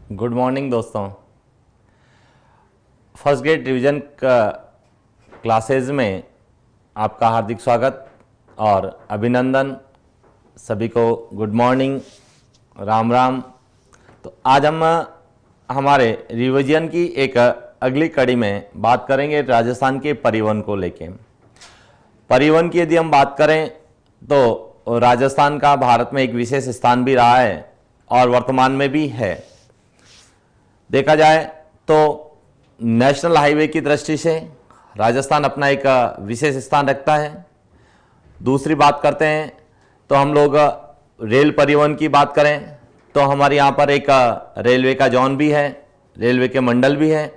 Good morning दोस्तों। First grade revision का classes में आपका हार्दिक स्वागत और अभिनंदन। सभी को गुड मॉर्निंग, राम राम। तो आज हम हमारे रिवीजन की एक अगली कड़ी में बात करेंगे राजस्थान के परिवहन को लेके। परिवहन की यदि हम बात करें तो राजस्थान का भारत में एक विशेष स्थान भी रहा है और वर्तमान में भी है। देखा जाए तो नेशनल हाईवे की दृष्टि से राजस्थान अपना एक विशेष स्थान रखता है। दूसरी बात करते हैं तो हम लोग रेल परिवहन की बात करें तो हमारे यहाँ पर एक रेलवे का जोन भी है, रेलवे के मंडल भी है।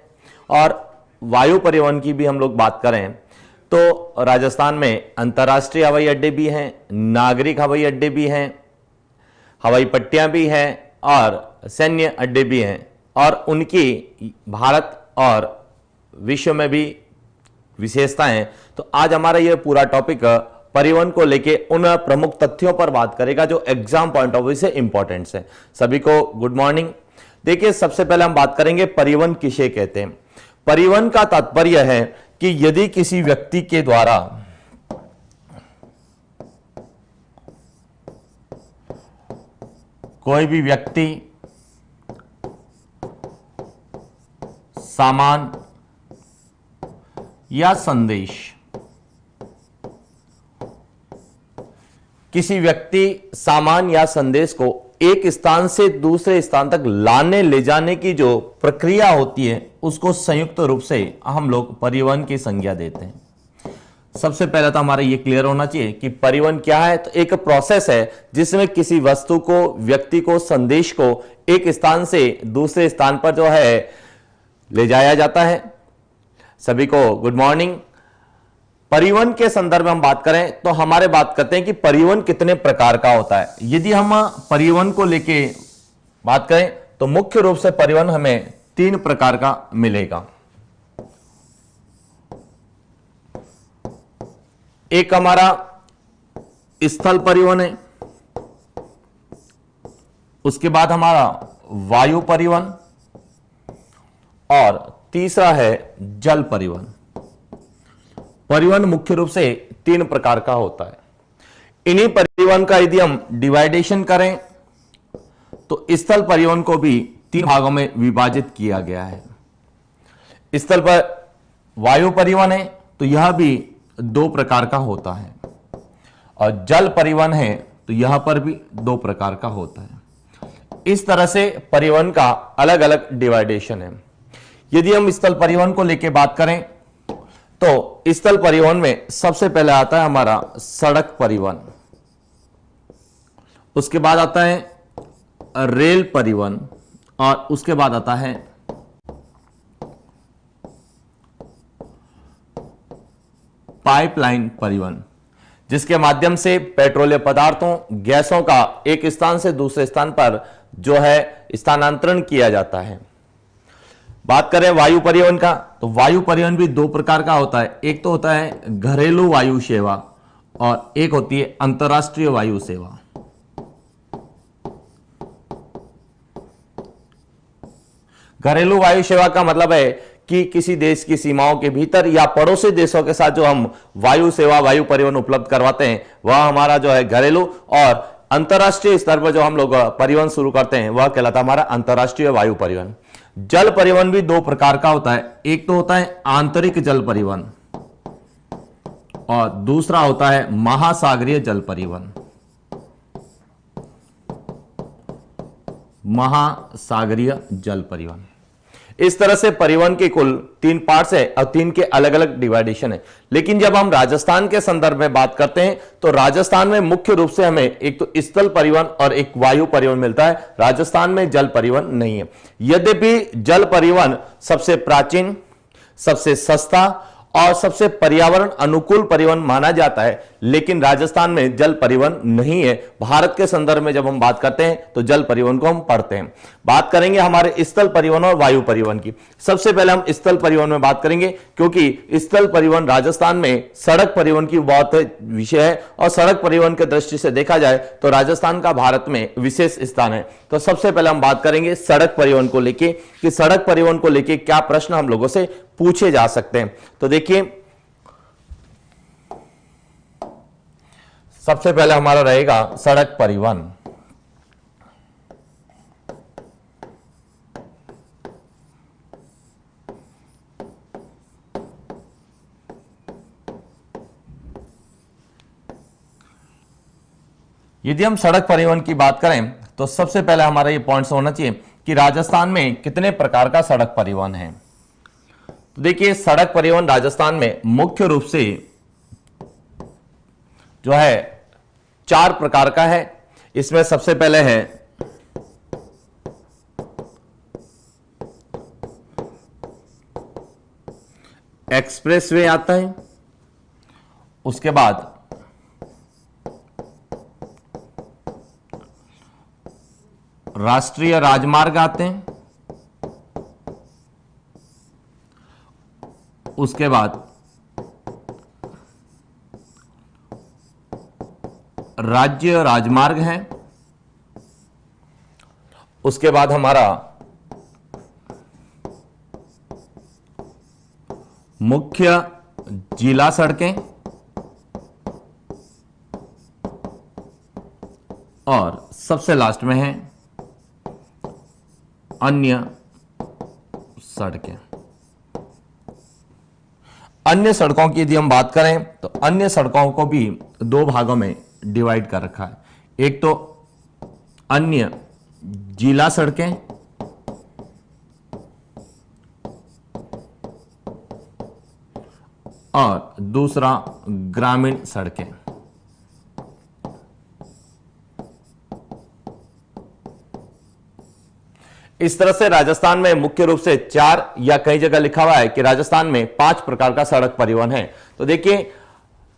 और वायु परिवहन की भी हम लोग बात करें तो राजस्थान में अंतर्राष्ट्रीय हवाई अड्डे भी हैं, नागरिक हवाई अड्डे भी हैं, हवाई पट्टियां भी हैं और सैन्य अड्डे भी हैं। और उनकी भारत और विश्व में भी विशेषताएं हैं। तो आज हमारा यह पूरा टॉपिक परिवहन को लेके उन प्रमुख तथ्यों पर बात करेगा जो एग्जाम पॉइंट ऑफ व्यू से इंपॉर्टेंट है। सभी को गुड मॉर्निंग। देखिए, सबसे पहले हम बात करेंगे परिवहन किसे कहते हैं। परिवहन का तात्पर्य है कि यदि किसी व्यक्ति के द्वारा कोई भी व्यक्ति सामान या संदेश किसी व्यक्ति सामान या संदेश को एक स्थान से दूसरे स्थान तक लाने ले जाने की जो प्रक्रिया होती है उसको संयुक्त रूप से हम लोग परिवहन की संज्ञा देते हैं। सबसे पहले तो हमारा ये क्लियर होना चाहिए कि परिवहन क्या है। तो एक प्रोसेस है जिसमें किसी वस्तु को, व्यक्ति को, संदेश को एक स्थान से दूसरे स्थान पर जो है ले जाया जाता है। सभी को गुड मॉर्निंग। परिवहन के संदर्भ में हम बात करें तो हमारे बात करते हैं कि परिवहन कितने प्रकार का होता है। यदि हम परिवहन को लेके बात करें तो मुख्य रूप से परिवहन हमें 3 प्रकार का मिलेगा। एक हमारा स्थल परिवहन है, उसके बाद हमारा वायु परिवहन और तीसरा है जल परिवहन। परिवहन मुख्य रूप से 3 प्रकार का होता है। इन्हीं परिवहन का यदि हम डिवाइडेशन करें तो स्थल परिवहन को भी 3 भागों में विभाजित किया गया है। स्थल पर वायु परिवहन है तो यह भी 2 प्रकार का होता है और जल परिवहन है तो यहां पर भी 2 प्रकार का होता है। इस तरह से परिवहन का अलग अलग डिवाइडेशन है। यदि हम स्थल परिवहन को लेकर बात करें तो स्थल परिवहन में सबसे पहले आता है हमारा सड़क परिवहन, उसके बाद आता है रेल परिवहन और उसके बाद आता है पाइपलाइन परिवहन, जिसके माध्यम से पेट्रोलिय पदार्थों, गैसों का एक स्थान से दूसरे स्थान पर जो है स्थानांतरण किया जाता है। बात करें वायु परिवहन का तो वायु परिवहन भी 2 प्रकार का होता है। एक तो होता है घरेलू वायु सेवा और एक होती है अंतर्राष्ट्रीय वायु सेवा। घरेलू वायु सेवा का मतलब है कि किसी देश की सीमाओं के भीतर या पड़ोसी देशों के साथ जो हम वायु सेवा, वायु परिवहन उपलब्ध करवाते हैं वह हमारा जो है घरेलू, और अंतर्राष्ट्रीय स्तर पर जो हम लोग परिवहन शुरू करते हैं वह कहलाता है हमारा अंतर्राष्ट्रीय वायु परिवहन। जल परिवहन भी 2 प्रकार का होता है। एक तो होता है आंतरिक जल परिवहन और दूसरा होता है महासागरीय जल परिवहन। महासागरीय जल परिवहन। इस तरह से परिवहन के कुल 3 पार्ट्स है और 3 के अलग अलग डिवाइडेशन है। लेकिन जब हम राजस्थान के संदर्भ में बात करते हैं तो राजस्थान में मुख्य रूप से हमें एक तो स्थल परिवहन और एक वायु परिवहन मिलता है। राजस्थान में जल परिवहन नहीं है। यद्यपि जल परिवहन सबसे प्राचीन, सबसे सस्ता और सबसे पर्यावरण अनुकूल परिवहन माना जाता है, लेकिन राजस्थान में जल परिवहन नहीं है। भारत के संदर्भ में जब हम बात करते हैं तो जल परिवहन को हम पढ़ते हैं। बात करेंगे हमारे स्थल परिवहन और वायु परिवहन की। सबसे पहले हम स्थल परिवहन में बात करेंगे, क्योंकि स्थल परिवहन राजस्थान में सड़क परिवहन की बहुत विषय है, और सड़क परिवहन के दृष्टि से देखा जाए तो राजस्थान का भारत में विशेष स्थान है। तो सबसे पहले हम बात करेंगे सड़क परिवहन को लेके कि सड़क परिवहन को लेके क्या प्रश्न हम लोगों से पूछे जा सकते हैं। तो देखिए, सबसे पहले हमारा रहेगा सड़क परिवहन। यदि हम सड़क परिवहन की बात करें तो सबसे पहले हमारा ये पॉइंट्स होना चाहिए कि राजस्थान में कितने प्रकार का सड़क परिवहन है। तो देखिए, सड़क परिवहन राजस्थान में मुख्य रूप से जो है 4 प्रकार का है। इसमें सबसे पहले है एक्सप्रेसवे आता है, उसके बाद राष्ट्रीय राजमार्ग आते हैं, उसके बाद राज्य राजमार्ग है, उसके बाद हमारा मुख्य जिला सड़कें, और सबसे लास्ट में है अन्य सड़कें। अन्य सड़कों की यदि हम बात करें तो अन्य सड़कों को भी 2 भागों में डिवाइड कर रखा है। एक तो अन्य जिला सड़कें, और दूसरा ग्रामीण सड़कें। इस तरह से राजस्थान में मुख्य रूप से 4 या कई जगह लिखा हुआ है कि राजस्थान में 5 प्रकार का सड़क परिवहन है। तो देखिए,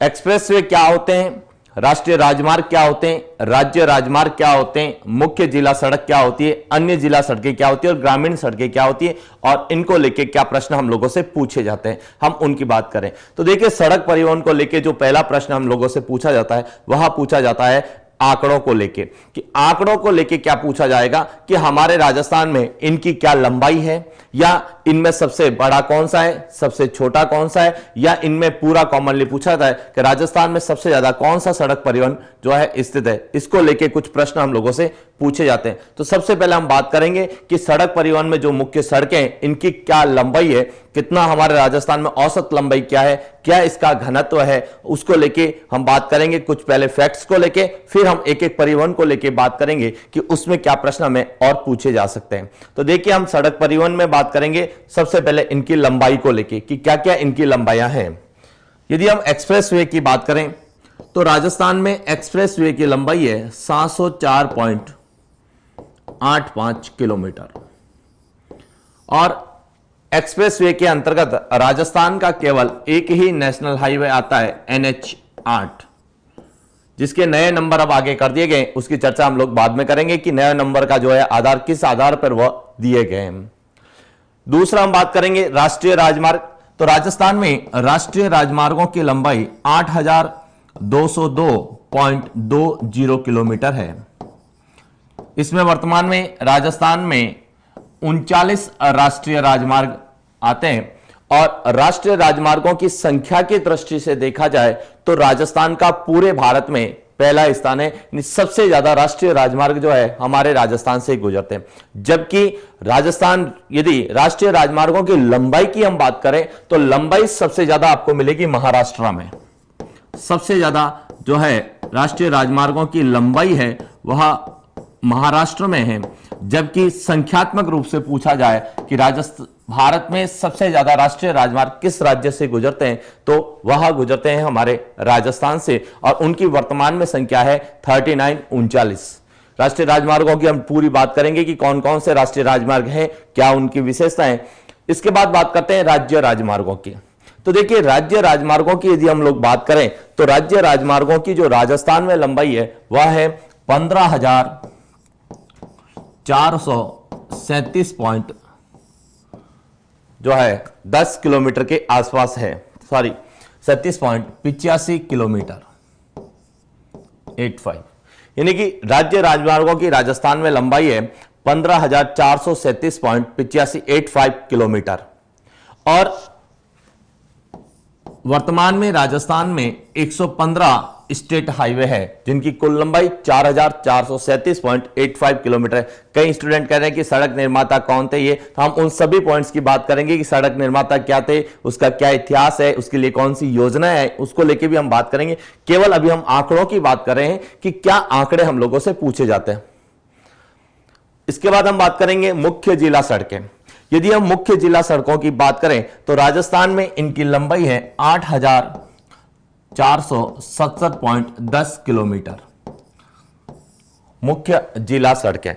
एक्सप्रेसवे क्या होते हैं, राष्ट्रीय राजमार्ग क्या होते हैं, राज्य राजमार्ग क्या होते हैं, मुख्य जिला सड़क क्या होती है, अन्य जिला सड़कें क्या होती है, और ग्रामीण सड़कें क्या होती है, और इनको लेके क्या प्रश्न हम लोगों से पूछे जाते हैं, हम उनकी बात करें। तो देखिए, सड़क परिवहन को लेके जो पहला प्रश्न हम लोगों से पूछा जाता है वह पूछा जाता है आंकड़ों को लेके, कि आंकड़ों को लेके क्या पूछा जाएगा कि हमारे राजस्थान में इनकी क्या लंबाई है, या इनमें सबसे बड़ा कौन सा है, सबसे छोटा कौन सा है, या इनमें पूरा कॉमनली पूछा जाता है कि राजस्थान में सबसे ज्यादा कौन सा सड़क परिवहन जो है स्थित है। इसको लेके कुछ प्रश्न हम लोगों से पूछे जाते हैं। तो सबसे पहले हम बात करेंगे कि सड़क परिवहन में जो मुख्य सड़कें इनकी क्या लंबाई है, कितना हमारे राजस्थान में औसत लंबाई क्या है, क्या इसका घनत्व है, उसको लेके हम बात करेंगे। कुछ पहले फैक्ट्स को लेके, फिर हम एक एक परिवहन को लेके बात करेंगे कि उसमें क्या प्रश्न हमें और पूछे जा सकते हैं। तो देखिए, हम सड़क परिवहन में बात करेंगे सबसे पहले इनकी लंबाई को लेके कि क्या क्या इनकी लंबाइयां हैं। यदि हम एक्सप्रेसवे की बात करें तो राजस्थान में एक्सप्रेसवे की लंबाई है 704.85 किलोमीटर, और एक्सप्रेसवे के अंतर्गत राजस्थान का केवल एक ही नेशनल हाईवे आता है NH8, जिसके नए नंबर अब आगे कर दिए गए। उसकी चर्चा हम लोग बाद में करेंगे कि नए नंबर का जो है आधार किस आधार पर वह दिए गए हैं। दूसरा हम बात करेंगे राष्ट्रीय राजमार्ग। तो राजस्थान में राष्ट्रीय राजमार्गों की लंबाई 8202.20 किलोमीटर है। इसमें वर्तमान में राजस्थान में 39 राष्ट्रीय राजमार्ग आते हैं, और राष्ट्रीय राजमार्गों की संख्या की दृष्टि से देखा जाए तो राजस्थान का पूरे भारत में पहला स्थान है। सबसे ज्यादा राष्ट्रीय राजमार्ग जो है हमारे राजस्थान से गुजरते हैं, जबकि राजस्थान यदि राष्ट्रीय राजमार्गों की लंबाई की हम बात करें तो लंबाई सबसे ज्यादा आपको मिलेगी महाराष्ट्र में। सबसे ज्यादा जो है राष्ट्रीय राजमार्गों की लंबाई है वह महाराष्ट्र में है, जबकि संख्यात्मक रूप से पूछा जाए कि राजस्थान भारत में सबसे ज्यादा राष्ट्रीय राजमार्ग किस राज्य से गुजरते हैं तो वह गुजरते हैं हमारे राजस्थान से, और उनकी वर्तमान में संख्या है 3939। राष्ट्रीय राजमार्गों की हम पूरी बात करेंगे कि कौन कौन से राष्ट्रीय राजमार्ग हैं, क्या उनकी विशेषताएं। इसके बाद बात करते हैं राज्य राजमार्गों की। तो देखिए राज्य राजमार्गों की यदि हम लोग बात करें तो राज्य राजमार्गों की जो राजस्थान में लंबाई है वह है 15,437 पॉइंट जो है 10 किलोमीटर के आसपास है, सॉरी 37.85 किलोमीटर 85, यानी कि राज्य राजमार्गों की राजस्थान में लंबाई है 15,437.85 किलोमीटर। और वर्तमान में राजस्थान में 115 स्टेट हाईवे है जिनकी कुल लंबाई 4,437.85 किलोमीटर है। कई स्टूडेंट कह रहे हैं कि सड़क निर्माता कौन थे, ये तो हम उन सभी पॉइंट्स की बात करेंगे कि सड़क निर्माता क्या थे, उसका क्या इतिहास है, उसके लिए कौन सी योजना है, उसको लेके भी हम बात करेंगे। केवल अभी हम आंकड़ों की बात कर रहे हैं कि क्या आंकड़े हम लोगों से पूछे जाते हैं। इसके बाद हम बात करेंगे मुख्य जिला सड़कें। यदि हम मुख्य जिला सड़कों की बात करें तो राजस्थान में इनकी लंबाई है 8,467.10 किलोमीटर मुख्य जिला सड़कें।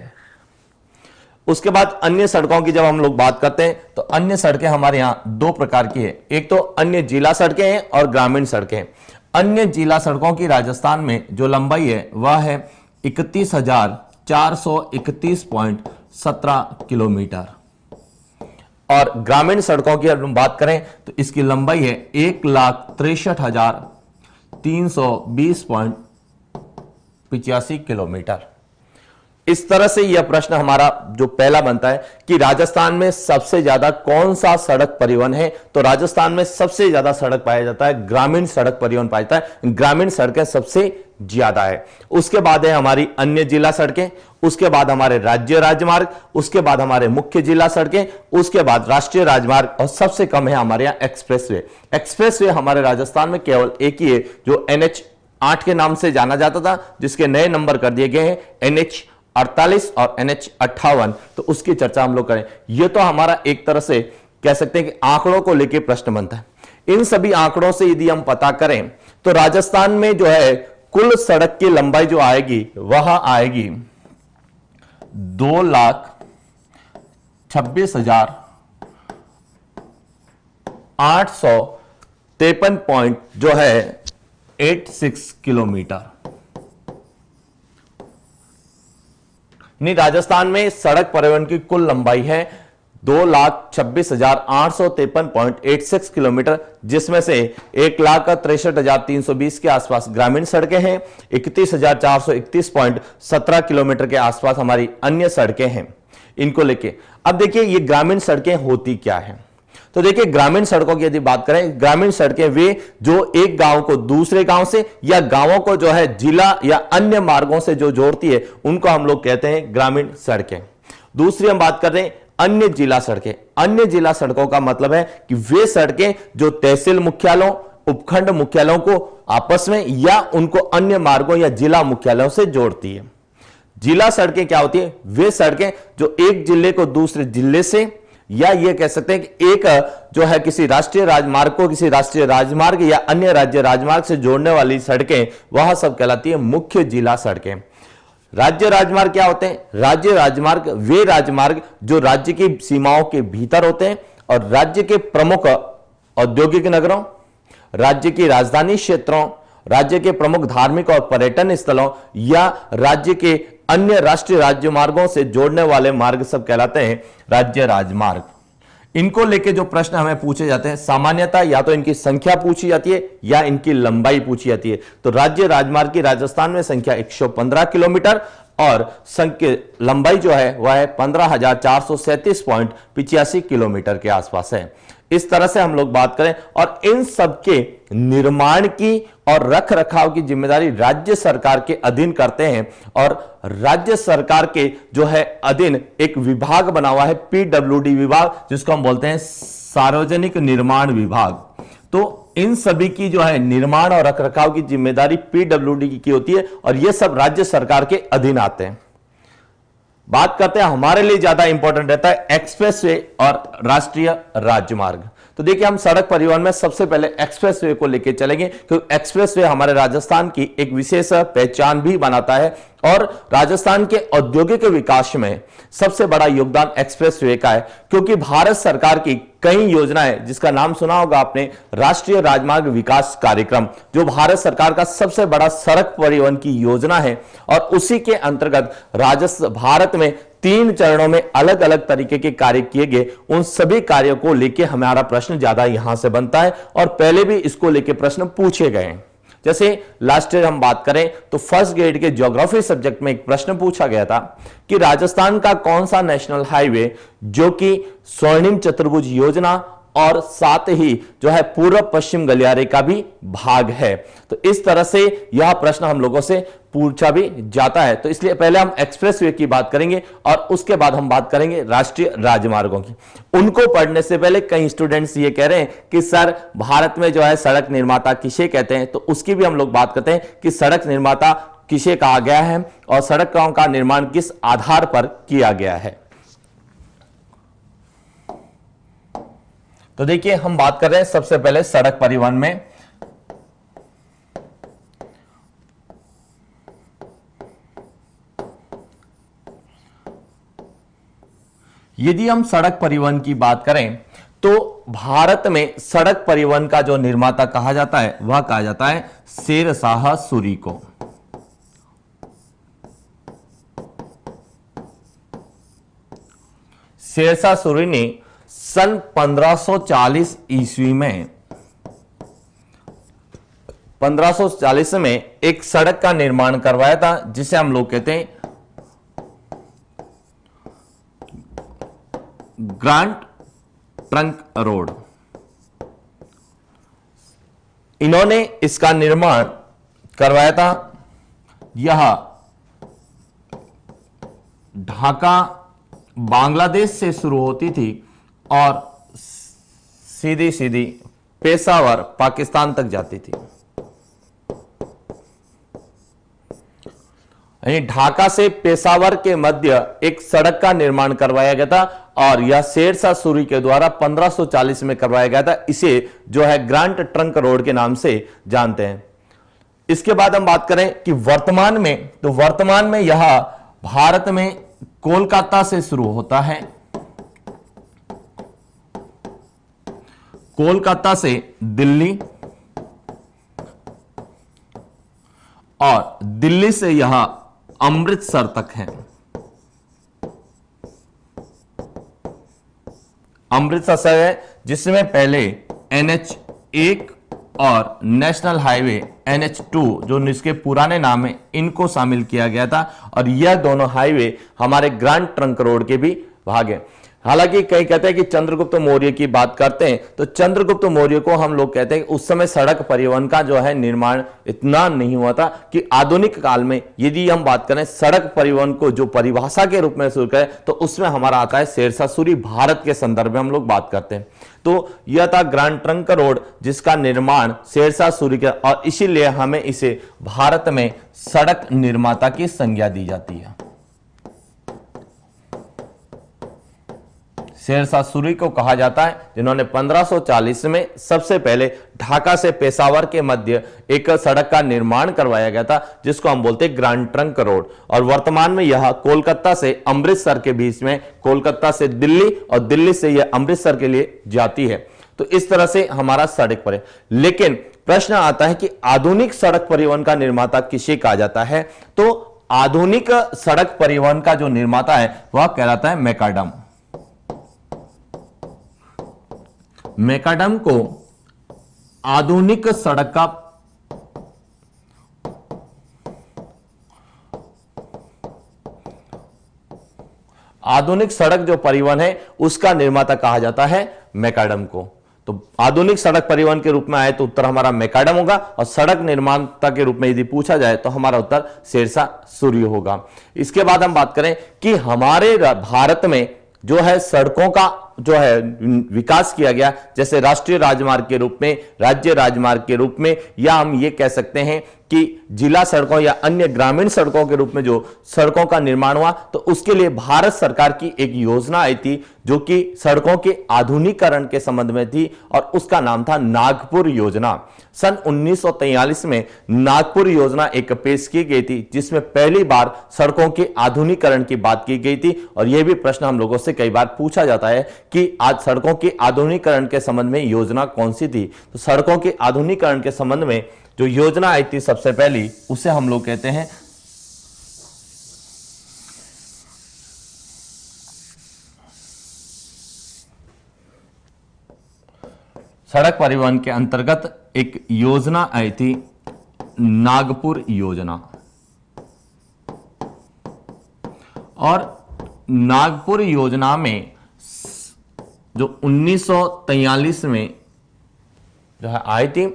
उसके बाद अन्य सड़कों की जब हम लोग बात करते हैं तो अन्य सड़कें हमारे यहां दो प्रकार की है, एक तो अन्य जिला सड़कें हैं और ग्रामीण सड़कें। अन्य जिला सड़कों की राजस्थान में जो लंबाई है वह है 31,431.17 किलोमीटर और ग्रामीण सड़कों की अगर हम बात करें तो इसकी लंबाई है 1,63,320.85 किलोमीटर। इस तरह से यह प्रश्न हमारा जो पहला बनता है कि राजस्थान में सबसे ज्यादा कौन सा सड़क परिवहन है, तो राजस्थान में सबसे ज्यादा सड़क पाया जाता है, ग्रामीण सड़क परिवहन पाया जाता है, ग्रामीण सड़कें सबसे ज्यादा है। उसके बाद है हमारी अन्य जिला सड़कें, उसके बाद हमारे राज्य राजमार्ग, उसके बाद हमारे मुख्य जिला सड़कें, उसके बाद राष्ट्रीय राजमार्ग और सबसे कम है हमारे यहां एक्सप्रेसवे। एक्सप्रेसवे हमारे राजस्थान में केवल एक ही है जो NH8 के नाम से जाना जाता था, जिसके नए नंबर कर दिए गए हैं NH48 और NH58, तो उसकी चर्चा हम लोग करें। यह तो हमारा एक तरह से कह सकते हैं कि आंकड़ों को लेकर प्रश्न बनता है। इन सभी आंकड़ों से यदि हम पता करें तो राजस्थान में जो है कुल सड़क की लंबाई जो आएगी वह आएगी 2,26,853 पॉइंट जो है 86 किलोमीटर। राजस्थान में सड़क परिवहन की कुल लंबाई है 2,26,853.86 किलोमीटर, जिसमें से 1,63,320 के आसपास ग्रामीण सड़कें हैं, 31,431.17 किलोमीटर के आसपास हमारी अन्य सड़कें हैं। इनको लेके अब देखिए ये ग्रामीण सड़कें होती क्या है। तो देखिए ग्रामीण सड़कों की यदि बात करें, ग्रामीण सड़कें वे जो एक गांव को दूसरे गांव से या गांवों को जो है जिला या अन्य मार्गों से जो जोड़ती है उनको हम लोग कहते हैं ग्रामीण सड़कें। दूसरी हम बात कर रहे हैं अन्य जिला सड़कें। अन्य जिला सड़कों का मतलब है कि वे सड़कें जो तहसील मुख्यालयों, उपखंड मुख्यालयों को आपस में या उनको अन्य मार्गों या जिला मुख्यालयों से जोड़ती है। जिला सड़कें क्या होती है? वे सड़कें जो एक जिले को दूसरे जिले से या ये कह सकते हैं कि एक जो है किसी राष्ट्रीय राजमार्ग को किसी राष्ट्रीय राजमार्ग या अन्य राज्य राजमार्ग से जोड़ने वाली सड़कें, वह सब कहलाती है मुख्य जिला सड़कें। राज्य राजमार्ग क्या होते हैं? राज्य राजमार्ग वे राजमार्ग जो राज्य की सीमाओं के भीतर होते हैं और राज्य के प्रमुख औद्योगिक नगरों, राज्य की राजधानी क्षेत्रों, राज्य के प्रमुख धार्मिक और पर्यटन स्थलों या राज्य के अन्य राष्ट्रीय राजमार्गों से जोड़ने वाले मार्ग सब कहलाते हैं राज्य राजमार्ग। इनको लेके जो प्रश्न हमें पूछे जाते हैं सामान्यतः या तो इनकी संख्या पूछी जाती है या इनकी लंबाई पूछी जाती है। तो राज्य राजमार्ग की राजस्थान में संख्या 115 किलोमीटर और लंबाई जो है वह है 15,437.85 किलोमीटर के आसपास है। इस तरह से हम लोग बात करें और इन सब के निर्माण की और रख रखाव की जिम्मेदारी राज्य सरकार के अधीन करते हैं और राज्य सरकार के जो है अधीन एक विभाग बना हुआ है PWD विभाग, जिसको हम बोलते हैं सार्वजनिक निर्माण विभाग। तो इन सभी की जो है निर्माण और रख रखाव की जिम्मेदारी PWD की होती है और ये सब राज्य सरकार के अधीन आते हैं। बात करते हैं हमारे लिए ज्यादा इंपॉर्टेंट रहता है एक्सप्रेसवे और राष्ट्रीय राजमार्ग। तो देखिए हम सड़क परिवहन में सबसे पहले एक्सप्रेसवे को लेकर चलेंगे, क्योंकि एक्सप्रेसवे हमारे राजस्थान की एक विशेष पहचान भी बनाता है और राजस्थान के औद्योगिक विकास में सबसे बड़ा योगदान एक्सप्रेसवे का है, क्योंकि भारत सरकार की कई योजनाएं, जिसका नाम सुना होगा आपने, राष्ट्रीय राजमार्ग विकास कार्यक्रम, जो भारत सरकार का सबसे बड़ा सड़क परिवहन की योजना है, और उसी के अंतर्गत भारत में 3 चरणों में अलग अलग तरीके के कार्य किए गए। उन सभी कार्यों को लेकर हमारा प्रश्न ज्यादा यहां से बनता है और पहले भी इसको लेकर प्रश्न पूछे गए हैं। जैसे लास्ट ईयर हम बात करें तो फर्स्ट ग्रेड के ज्योग्राफी सब्जेक्ट में एक प्रश्न पूछा गया था कि राजस्थान का कौन सा नेशनल हाईवे जो कि स्वर्णिम चतुर्भुज योजना और साथ ही जो है पूर्व पश्चिम गलियारे का भी भाग है। तो इस तरह से यह प्रश्न हम लोगों से पूछा भी जाता है। तो इसलिए पहले हम एक्सप्रेसवे की बात करेंगे और उसके बाद हम बात करेंगे राष्ट्रीय राजमार्गों की। उनको पढ़ने से पहले कई स्टूडेंट्स ये कह रहे हैं कि सर भारत में जो है सड़क निर्माता किसे कहते हैं, तो उसकी भी हम लोग बात करते हैं कि सड़क निर्माता किसे कहा गया है और सड़कों का निर्माण किस आधार पर किया गया है। तो देखिए हम बात कर रहे हैं सबसे पहले सड़क परिवहन में यदि हम सड़क परिवहन की बात करें तो भारत में सड़क परिवहन का जो निर्माता कहा जाता है वह कहा जाता है शेरशाह सूरी को। शेरशाह सूरी ने सन 1540 ईस्वी में 1540 में एक सड़क का निर्माण करवाया था, जिसे हम लोग कहते हैं ग्रैंड ट्रंक रोड। इन्होंने इसका निर्माण करवाया था। यह ढाका बांग्लादेश से शुरू होती थी और सीधी सीधी पेशावर पाकिस्तान तक जाती थी। ढाका से पेशावर के मध्य एक सड़क का निर्माण करवाया गया था और यह शेरशाह सूरी के द्वारा 1540 में करवाया गया था। इसे जो है ग्रैंड ट्रंक रोड के नाम से जानते हैं। इसके बाद हम बात करें कि वर्तमान में, तो वर्तमान में यह भारत में कोलकाता से शुरू होता है। कोलकाता से दिल्ली और दिल्ली से यह अमृतसर तक है। अमृतसर से है, जिसमें पहले NH1 और नेशनल हाईवे NH2 जो इसके पुराने नाम है, इनको शामिल किया गया था और यह दोनों हाईवे हमारे ग्रैंड ट्रंक रोड के भी भाग है। हालांकि कई कहते हैं कि चंद्रगुप्त मौर्य की बात करते हैं, तो चंद्रगुप्त मौर्य को हम लोग कहते हैं उस समय सड़क परिवहन का जो है निर्माण इतना नहीं हुआ था कि आधुनिक काल में यदि हम बात करें सड़क परिवहन को जो परिभाषा के रूप में शुरू करें तो उसमें हमारा आता है शेरशाह सूरी। भारत के संदर्भ में हम लोग बात करते हैं तो यह था ग्रैंड ट्रंक रोड, जिसका निर्माण शेरशाह सूरी का, और इसीलिए हमें इसे भारत में सड़क निर्माता की संज्ञा दी जाती है। शेरशाह सूरी को कहा जाता है जिन्होंने 1540 में सबसे पहले ढाका से पेशावर के मध्य एक सड़क का निर्माण करवाया गया था, जिसको हम बोलते हैं ग्रैंड ट्रंक रोड। और वर्तमान में यह कोलकाता से अमृतसर के बीच में, कोलकाता से दिल्ली और दिल्ली से यह अमृतसर के लिए जाती है। तो इस तरह से हमारा सड़क पर है। लेकिन प्रश्न आता है कि आधुनिक सड़क परिवहन का निर्माता किसे कहा जाता है, तो आधुनिक सड़क परिवहन का जो निर्माता है वह कहलाता है मैकाडम। मैकाडम को आधुनिक सड़क का आधुनिक सड़क जो परिवहन है उसका निर्माता कहा जाता है मैकाडम को। तो आधुनिक सड़क परिवहन के रूप में आए तो उत्तर हमारा मैकाडम होगा, और सड़क निर्माता के रूप में यदि पूछा जाए तो हमारा उत्तर शेरशाह सूरी होगा। इसके बाद हम बात करें कि हमारे भारत में जो है सड़कों का जो है विकास किया गया, जैसे राष्ट्रीय राजमार्ग के रूप में, राज्य राजमार्ग के रूप में, या हम ये कह सकते हैं कि जिला सड़कों या अन्य ग्रामीण सड़कों के रूप में जो सड़कों का निर्माण हुआ, तो उसके लिए भारत सरकार की एक योजना आई थी जो कि सड़कों के आधुनिकीकरण के संबंध में थी और उसका नाम था नागपुर योजना। सन 1943 में नागपुर योजना एक पेश की गई थी जिसमें पहली बार सड़कों के आधुनिकीकरण की बात की गई थी। और यह भी प्रश्न हम लोगों से कई बार पूछा जाता है कि आज सड़कों के आधुनिकीकरण के संबंध में योजना कौन सी थी। तो सड़कों के आधुनिकीकरण के संबंध में जो योजना आई थी सबसे पहली, उसे हम लोग कहते हैं सड़क परिवहन के अंतर्गत एक योजना आई थी नागपुर योजना। और नागपुर योजना में जो 1943 में जो है आई थी,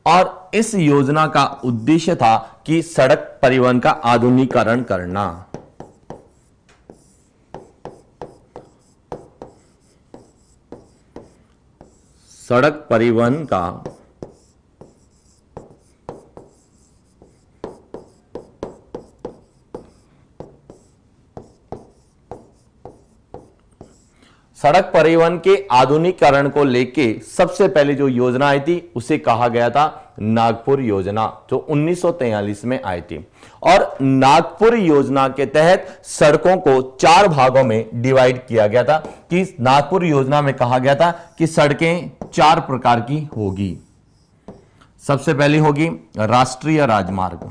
और इस योजना का उद्देश्य था कि सड़क परिवहन का आधुनिकीकरण करना। सड़क परिवहन का सड़क परिवहन के आधुनिकीकरण को लेके सबसे पहले जो योजना आई थी उसे कहा गया था नागपुर योजना, जो 1943 में आई थी। और नागपुर योजना के तहत सड़कों को 4 भागों में डिवाइड किया गया था कि नागपुर योजना में कहा गया था कि सड़कें 4 प्रकार की होगी। सबसे पहली होगी राष्ट्रीय राजमार्ग,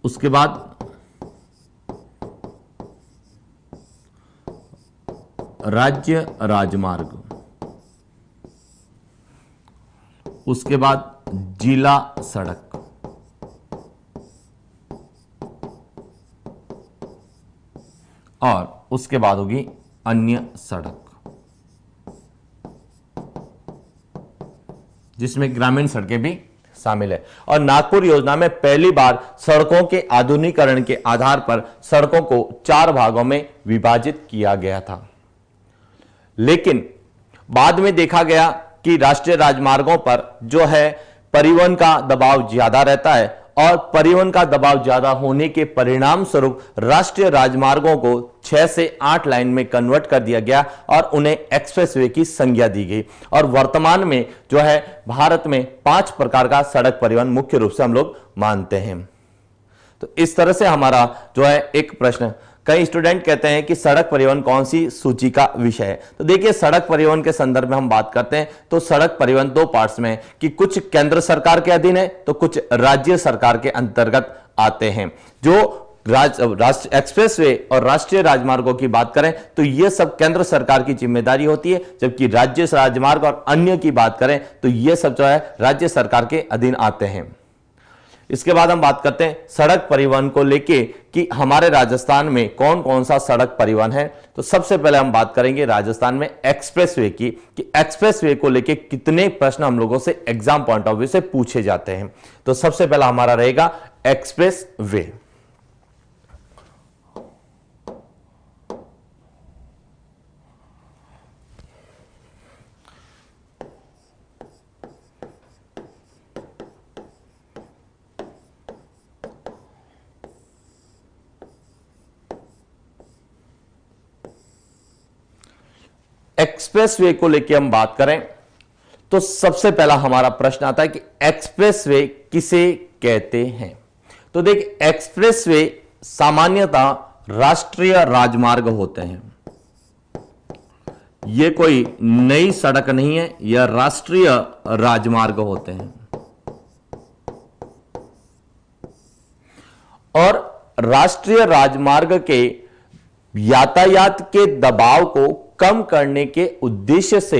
उसके बाद राज्य राजमार्ग, उसके बाद जिला सड़क, और उसके बाद होगी अन्य सड़क, जिसमें ग्रामीण सड़कें भी शामिल है। और नागपुर योजना में पहली बार सड़कों के आधुनिकीकरण के आधार पर सड़कों को 4 भागों में विभाजित किया गया था। लेकिन बाद में देखा गया कि राष्ट्रीय राजमार्गों पर जो है परिवहन का दबाव ज्यादा रहता है, और परिवहन का दबाव ज्यादा होने के परिणाम स्वरूप राष्ट्रीय राजमार्गों को 6 से 8 लाइन में कन्वर्ट कर दिया गया और उन्हें एक्सप्रेसवे की संज्ञा दी गई। और वर्तमान में जो है भारत में 5 प्रकार का सड़क परिवहन मुख्य रूप से हम लोग मानते हैं। तो इस तरह से हमारा जो है एक प्रश्न, कई स्टूडेंट कहते हैं कि सड़क परिवहन कौन सी सूची का विषय है। तो देखिए, सड़क परिवहन के संदर्भ में हम बात करते हैं तो सड़क परिवहन 2 पार्ट्स में है कि कुछ केंद्र सरकार के अधीन है तो कुछ राज्य सरकार के अंतर्गत आते हैं। जो एक्सप्रेसवे और राष्ट्रीय राजमार्गों की बात करें तो यह सब केंद्र सरकार की जिम्मेदारी होती है, जबकि राज्य राजमार्ग और अन्य की बात करें तो यह सब जो है राज्य सरकार के अधीन आते हैं। इसके बाद हम बात करते हैं सड़क परिवहन को लेके कि हमारे राजस्थान में कौन कौन सा सड़क परिवहन है। तो सबसे पहले हम बात करेंगे राजस्थान में एक्सप्रेसवे की, कि एक्सप्रेसवे को लेके कितने प्रश्न हम लोगों से एग्जाम पॉइंट ऑफ व्यू से पूछे जाते हैं। तो सबसे पहला हमारा रहेगा एक्सप्रेसवे। एक्सप्रेसवे को लेके हम बात करें तो सबसे पहला हमारा प्रश्न आता है कि एक्सप्रेसवे किसे कहते हैं। तो देख, एक्सप्रेसवे सामान्यतः राष्ट्रीय राजमार्ग होते हैं। यह कोई नई सड़क नहीं है, यह राष्ट्रीय राजमार्ग होते हैं। और राष्ट्रीय राजमार्ग के यातायात के दबाव को कम करने के उद्देश्य से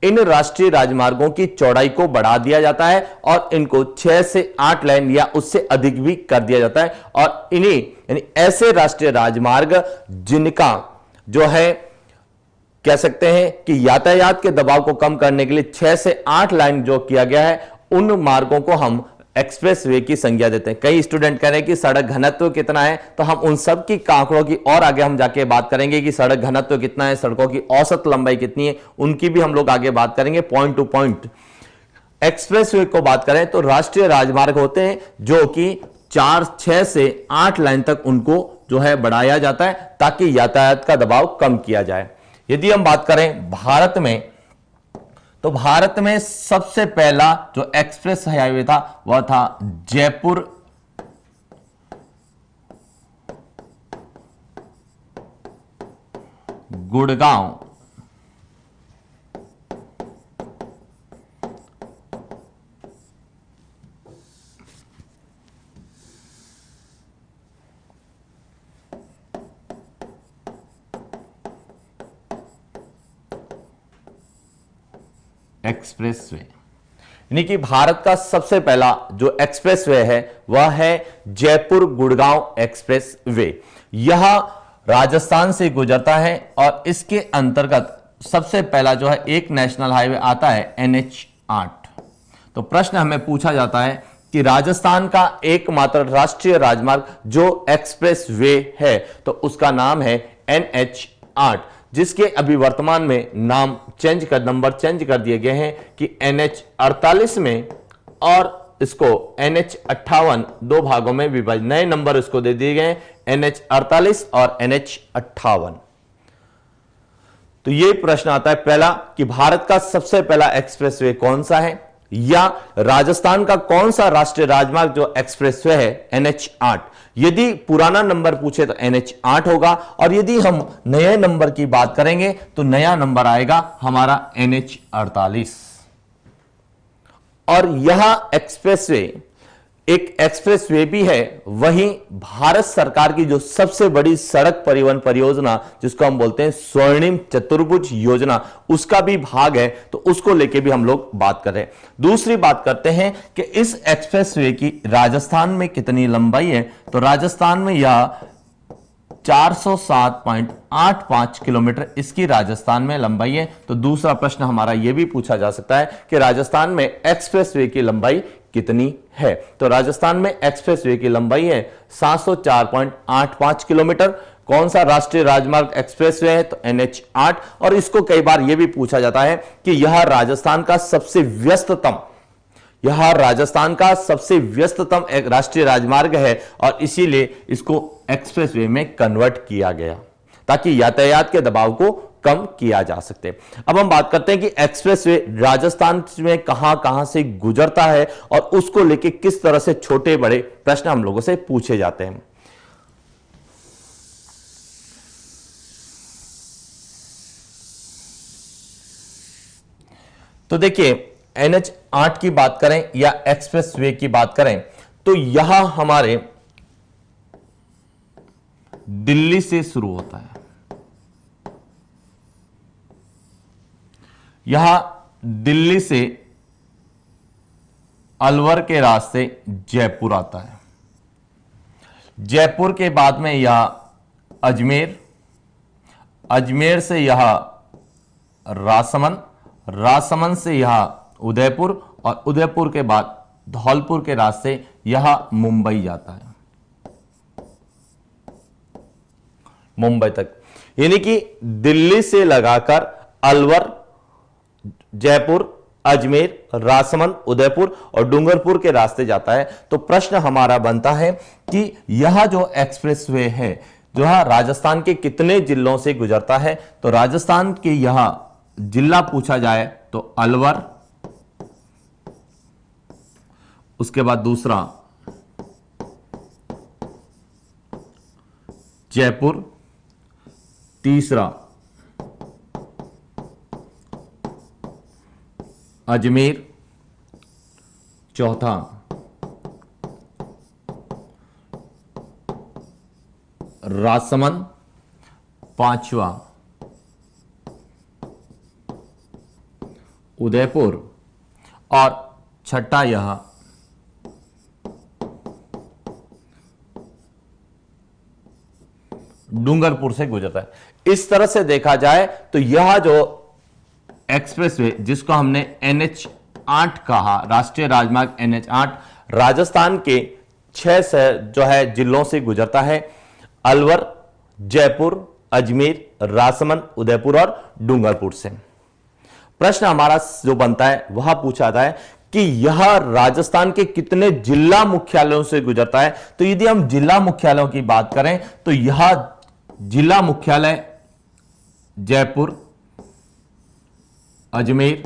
इन राष्ट्रीय राजमार्गों की चौड़ाई को बढ़ा दिया जाता है और इनको 6 से 8 लाइन या उससे अधिक भी कर दिया जाता है। और इन्हीं यानी ऐसे राष्ट्रीय राजमार्ग जिनका जो है कह सकते हैं कि यातायात के दबाव को कम करने के लिए 6 से 8 लाइन जो किया गया है, उन मार्गों को हम एक्सप्रेसवे की संज्ञा देते हैं। कई स्टूडेंट कह रहे हैं कि सड़क घनत्व कितना है, तो हम उन सब की आंकड़ों की और आगे हम जाके बात करेंगे कि सड़क घनत्व कितना है, सड़कों की औसत लंबाई कितनी है, उनकी भी हम लोग आगे बात करेंगे पॉइंट टू पॉइंट। एक्सप्रेसवे को बात करें तो राष्ट्रीय राजमार्ग होते हैं जो कि 6 से 8 लाइन तक उनको जो है बढ़ाया जाता है ताकि यातायात का दबाव कम किया जाए। यदि हम बात करें भारत में, तो भारत में सबसे पहला जो एक्सप्रेस हाईवे था वह था जयपुर गुड़गांव एक्सप्रेसवे, यानी कि भारत का सबसे पहला जो एक्सप्रेसवे है वह है जयपुर गुड़गांव एक्सप्रेसवे। यह राजस्थान से गुजरता है और इसके अंतर्गत सबसे पहला जो है एक नेशनल हाईवे आता है NH8। तो प्रश्न हमें पूछा जाता है कि राजस्थान का एकमात्र राष्ट्रीय राजमार्ग जो एक्सप्रेसवे है तो उसका नाम है NH8, जिसके अभी वर्तमान में नंबर चेंज कर दिए गए हैं कि NH48 में, और इसको NH58 दो भागों में विभाजित, नए नंबर इसको दे दिए गए NH48 और NH58। तो ये प्रश्न आता है पहला कि भारत का सबसे पहला एक्सप्रेसवे कौन सा है, या राजस्थान का कौन सा राष्ट्रीय राजमार्ग जो एक्सप्रेसवे है NH8। यदि पुराना नंबर पूछे तो NH8 होगा, और यदि हम नए नंबर की बात करेंगे तो नया नंबर आएगा हमारा NH48। और यह एक्सप्रेसवे एक एक्सप्रेसवे भी है, वहीं भारत सरकार की जो सबसे बड़ी सड़क परिवहन परियोजना जिसको हम बोलते हैं स्वर्णिम चतुर्भुज योजना, उसका भी भाग है, तो उसको लेके भी हम लोग बात कर रहे हैं। दूसरी बात करते हैं कि इस एक्सप्रेसवे की राजस्थान में कितनी लंबाई है, तो राजस्थान में यह 407.85 किलोमीटर इसकी राजस्थान में लंबाई है। तो दूसरा प्रश्न हमारा यह भी पूछा जा सकता है कि राजस्थान में एक्सप्रेसवे की लंबाई कितनी है, तो राजस्थान में एक्सप्रेसवे की लंबाई है 704.85 किलोमीटर। कौन सा राष्ट्रीय राजमार्ग एक्सप्रेसवे है, तो NH8। और इसको कई बार यह भी पूछा जाता है कि यह राजस्थान का सबसे व्यस्ततम एक राष्ट्रीय राजमार्ग है, और इसीलिए इसको एक्सप्रेसवे में कन्वर्ट किया गया ताकि यातायात के दबाव को कम किया जा सके। अब हम बात करते हैं कि एक्सप्रेसवे राजस्थान में कहां से गुजरता है और उसको लेके किस तरह से छोटे बड़े प्रश्न हम लोगों से पूछे जाते हैं। तो देखिए, NH8 की बात करें या एक्सप्रेसवे की बात करें तो यह हमारे दिल्ली से शुरू होता है, यह दिल्ली से अलवर के रास्ते जयपुर आता है। जयपुर के बाद में यह अजमेर से यह राजसमंद से यह उदयपुर, और उदयपुर के बाद धौलपुर के रास्ते यह मुंबई जाता है, मुंबई तक। यानी कि दिल्ली से लगाकर अलवर, जयपुर, अजमेर, राजसमंद, उदयपुर और डूंगरपुर के रास्ते जाता है। तो प्रश्न हमारा बनता है कि यह जो एक्सप्रेसवे है जो है राजस्थान के कितने जिलों से गुजरता है, तो राजस्थान के यह जिला पूछा जाए तो अलवर, उसके बाद दूसरा जयपुर, तीसरा अजमेर, चौथा राजसमंद, पांचवा उदयपुर और छठा यह डूंगरपुर से गुजरता है। इस तरह से देखा जाए तो यह जो एक्सप्रेसवे जिसको हमने NH8 कहा, राष्ट्रीय राजमार्ग NH8, राजस्थान के 6 शहर जो है जिलों से गुजरता है, अलवर, जयपुर, अजमेर, राजसमंद, उदयपुर और डूंगरपुर से। प्रश्न हमारा जो बनता है वह पूछा जाता है कि यह राजस्थान के कितने जिला मुख्यालयों से गुजरता है। तो यदि हम जिला मुख्यालयों की बात करें तो यह जिला मुख्यालय जयपुर, अजमेर,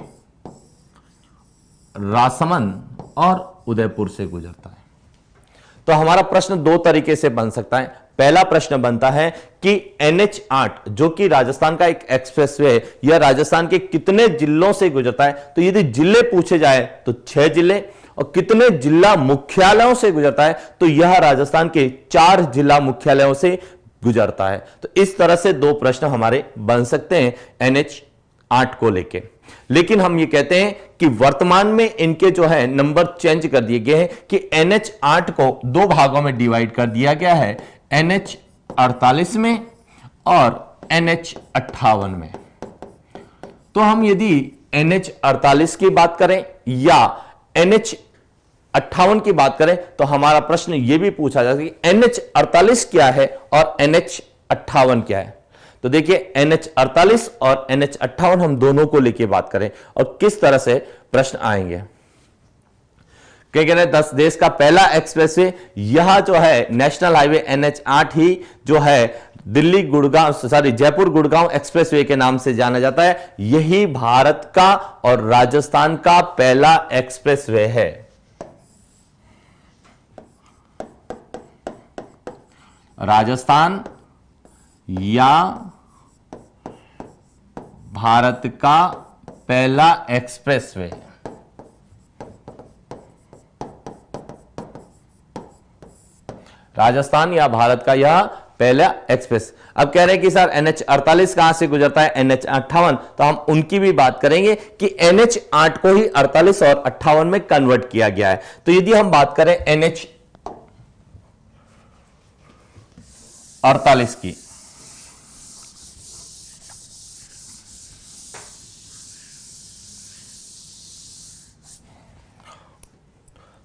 राजसमंद और उदयपुर से गुजरता है। तो हमारा प्रश्न दो तरीके से बन सकता है। पहला प्रश्न बनता है कि NH8 जो कि राजस्थान का एक एक्सप्रेसवे है, यह राजस्थान के कितने जिलों से गुजरता है। तो यदि जिले पूछे जाए तो 6 जिले, और कितने जिला मुख्यालयों से गुजरता है तो यह राजस्थान के 4 जिला मुख्यालयों से गुजरता है। तो इस तरह से दो प्रश्न हमारे बन सकते हैं NH8 को लेके। लेकिन हम ये कहते हैं कि वर्तमान में इनके जो है नंबर चेंज कर दिए गए हैं कि NH8 को 2 भागों में डिवाइड कर दिया गया है, NH48 में और NH58 में। तो हम यदि NH48 की बात करें या NH58 की बात करें तो हमारा प्रश्न यह भी पूछा जाता है कि NH48 क्या है और NH58 क्या है। तो देखिए NH48 और NH58 हम दोनों को लेके बात करें और किस तरह से प्रश्न आएंगे। क्या कह रहे हैं, 10 देश का पहला एक्सप्रेसवे, यह जो है नेशनल हाईवे NH8 ही जो है दिल्ली गुड़गांव जयपुर गुड़गांव एक्सप्रेसवे के नाम से जाना जाता है। यही भारत का और राजस्थान का पहला एक्सप्रेसवे है। राजस्थान या भारत का पहला एक्सप्रेसवे। राजस्थान या भारत का यह पहला एक्सप्रेस। अब कह रहे हैं कि सर NH48 कहां से गुजरता है, NH58, तो हम उनकी भी बात करेंगे कि NH8 को ही 48 और 58 में कन्वर्ट किया गया है। तो यदि हम बात करें NH48 की,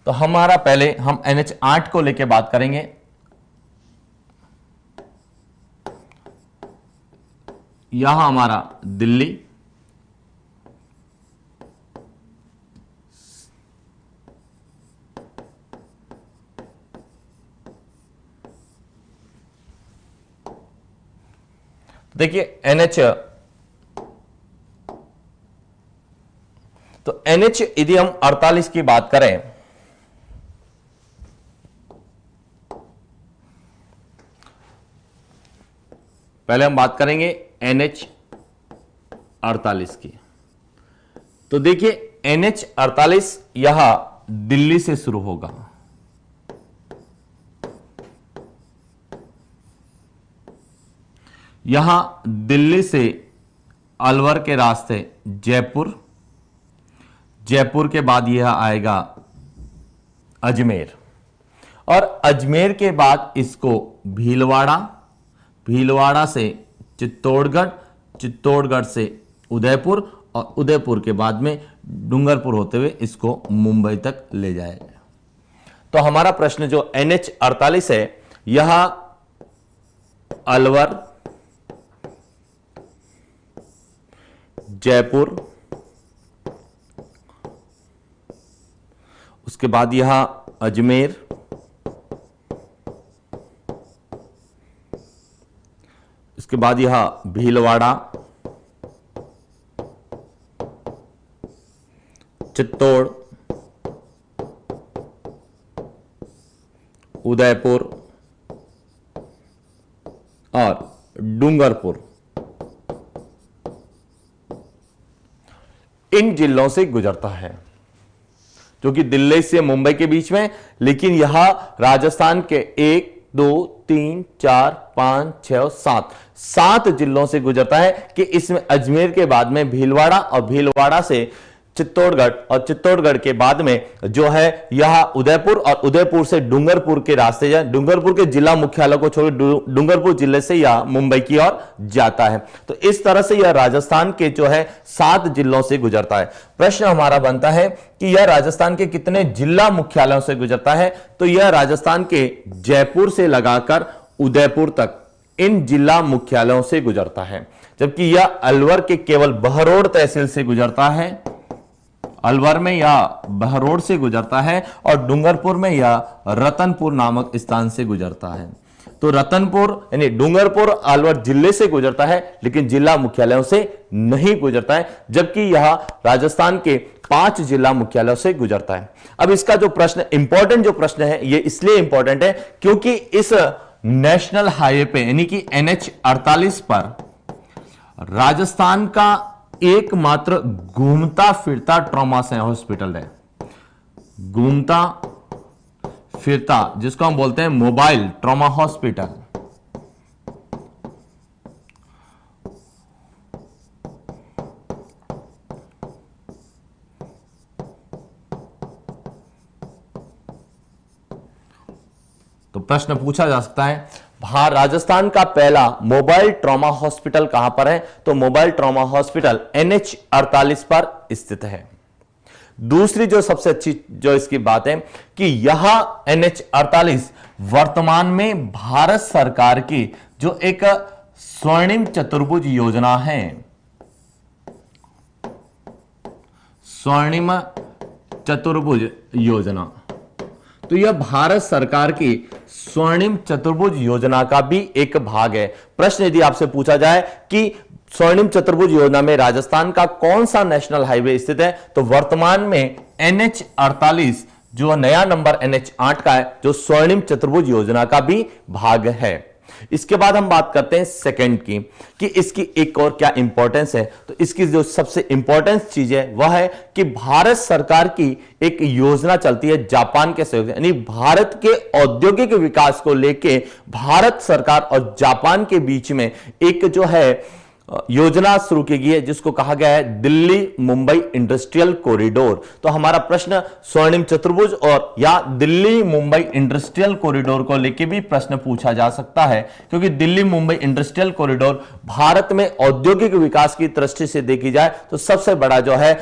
तो हमारा पहले हम NH8 को लेके बात करेंगे। यहां हमारा दिल्ली, देखिए तो NH यदि हम 48 की बात करें पहले हम बात करेंगे NH48 की। तो देखिए NH48 यहां दिल्ली से शुरू होगा, यहां दिल्ली से अलवर के रास्ते जयपुर, जयपुर के बाद यह आएगा अजमेर, और अजमेर के बाद इसको भीलवाड़ा, भीलवाड़ा से चित्तौड़गढ़, चित्तौड़गढ़ से उदयपुर, और उदयपुर के बाद में डूंगरपुर होते हुए इसको मुंबई तक ले जाएगा। तो हमारा प्रश्न जो NH48 है, यह अलवर, जयपुर, उसके बाद यहां अजमेर, इसके बाद यह भीलवाड़ा, चित्तौड़, उदयपुर और डूंगरपुर, इन जिलों से गुजरता है, जो कि दिल्ली से मुंबई के बीच में। लेकिन यह राजस्थान के 1, 2, 3, 4, 5, 6 और 7 जिलों से गुजरता है कि इसमें अजमेर के बाद में भीलवाड़ा, और भीलवाड़ा से चित्तौड़गढ़, और चित्तौड़गढ़ के बाद में जो है यह उदयपुर, और उदयपुर से डूंगरपुर के रास्ते या डूंगरपुर के जिला मुख्यालय को छोड़ डूंगरपुर जिले से यह मुंबई की ओर जाता है। तो इस तरह से यह राजस्थान के जो है 7 जिलों से गुजरता है। प्रश्न हमारा बनता है कि यह राजस्थान के कितने जिला मुख्यालयों से गुजरता है? तो यह राजस्थान के जयपुर से लगाकर उदयपुर तक इन जिला मुख्यालयों से गुजरता है, जबकि यह अलवर के केवल बहरोड तहसील से गुजरता है, अलवर में या बहरोड से गुजरता है, और डूंगरपुर में या रतनपुर नामक स्थान से गुजरता है। तो रतनपुर यानी डूंगरपुर अलवर जिले से गुजरता है, लेकिन जिला मुख्यालयों से नहीं गुजरता है, जबकि यह राजस्थान के 5 जिला मुख्यालयों से गुजरता है। अब इसका जो प्रश्न इंपॉर्टेंट जो प्रश्न है, यह इसलिए इंपॉर्टेंट है क्योंकि इस नेशनल हाईवे पे यानी कि NH 48 पर राजस्थान का एकमात्र घूमता फिरता ट्रॉमा से हॉस्पिटल है। घूमता फिरता, जिसको हम बोलते हैं मोबाइल ट्रॉमा हॉस्पिटल। तो प्रश्न पूछा जा सकता है, राजस्थान का पहला मोबाइल ट्रॉमा हॉस्पिटल कहां पर है? तो मोबाइल ट्रॉमा हॉस्पिटल NH 48 पर स्थित है। दूसरी जो सबसे अच्छी जो इसकी बात है कि यह NH 48 वर्तमान में भारत सरकार की जो एक स्वर्णिम चतुर्भुज योजना है, स्वर्णिम चतुर्भुज योजना, तो यह भारत सरकार की स्वर्णिम चतुर्भुज योजना का भी एक भाग है। प्रश्न यदि आपसे पूछा जाए कि स्वर्णिम चतुर्भुज योजना में राजस्थान का कौन सा नेशनल हाईवे स्थित है, तो वर्तमान में NH 48 जो नया नंबर NH 8 का है, जो स्वर्णिम चतुर्भुज योजना का भी भाग है। इसके बाद हम बात करते हैं सेकंड की कि इसकी एक और क्या इंपॉर्टेंस है। तो इसकी जो सबसे इंपॉर्टेंट चीज है वह है कि भारत सरकार की एक योजना चलती है जापान के सहयोग, यानी भारत के औद्योगिक विकास को लेके भारत सरकार और जापान के बीच में एक जो है योजना शुरू की गई है, जिसको कहा गया है दिल्ली मुंबई इंडस्ट्रियल कॉरिडोर। तो हमारा प्रश्न स्वर्णिम चतुर्भुज और या दिल्ली मुंबई इंडस्ट्रियल कॉरिडोर को लेके भी प्रश्न पूछा जा सकता है, क्योंकि दिल्ली मुंबई इंडस्ट्रियल कॉरिडोर भारत में औद्योगिक विकास की दृष्टि से देखी जाए तो सबसे बड़ा जो है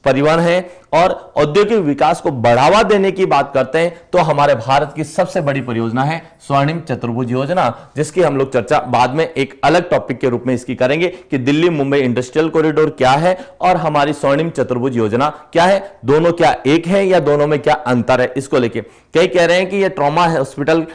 परिवहन है, और औद्योगिक विकास को बढ़ावा देने की बात करते हैं तो हमारे भारत की सबसे बड़ी परियोजना है स्वर्णिम चतुर्भुज योजना, जिसकी हम लोग चर्चा बाद में एक अलग टॉपिक के रूप में इसकी करेंगे कि दिल्ली मुंबई इंडस्ट्रियल कॉरिडोर क्या है और हमारी स्वर्णिम चतुर्भुज योजना क्या है, दोनों क्या एक है या दोनों में क्या अंतर है। इसको लेके कई कह रहे हैं कि यह ट्रॉमा हॉस्पिटल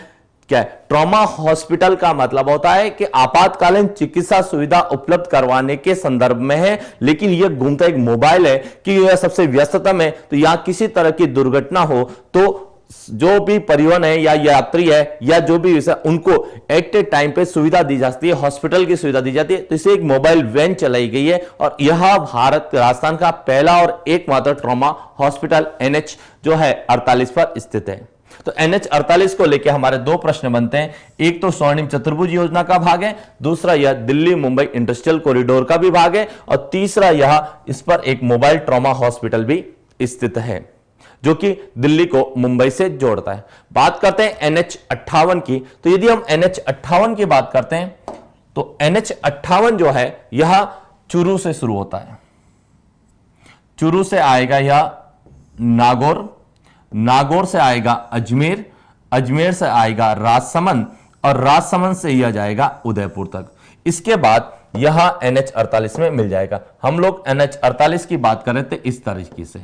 क्या है। ट्रॉमा हॉस्पिटल का मतलब होता है कि आपातकालीन चिकित्सा सुविधा उपलब्ध करवाने के संदर्भ में है, लेकिन यह घूमता एक मोबाइल है कि यह सबसे व्यस्ततम है। तो यहां किसी तरह की दुर्घटना हो तो जो भी परिवहन है या यात्री है या जो भी उनको एट ए टाइम पे सुविधा दी जाती है, हॉस्पिटल की सुविधा दी जाती है। तो इसे एक मोबाइल वैन चलाई गई है और यह भारत राजस्थान का पहला और एकमात्र ट्रॉमा हॉस्पिटल NH जो है 48 पर स्थित है। तो NH 48 को लेकर हमारे दो प्रश्न बनते हैं, एक तो स्वर्णिम चतुर्भुज योजना का भाग है, दूसरा यह दिल्ली मुंबई इंडस्ट्रियल कॉरिडोर का भी भाग है, और तीसरा यह इस पर एक मोबाइल ट्रॉमा हॉस्पिटल भी स्थित है जो कि दिल्ली को मुंबई से जोड़ता है। बात करते हैं NH 58 की। तो यदि हम NH 58 की बात करते हैं तो NH 58 जो है यह चूरू से शुरू होता है, चूरू से आएगा यह नागौर, नागौर से आएगा अजमेर, अजमेर से आएगा राजसमंद और राजसमंद से यह जाएगा उदयपुर तक। इसके बाद यह NH 48 में मिल जाएगा। हम लोग NH 48 की बात करें तो इस तरीके से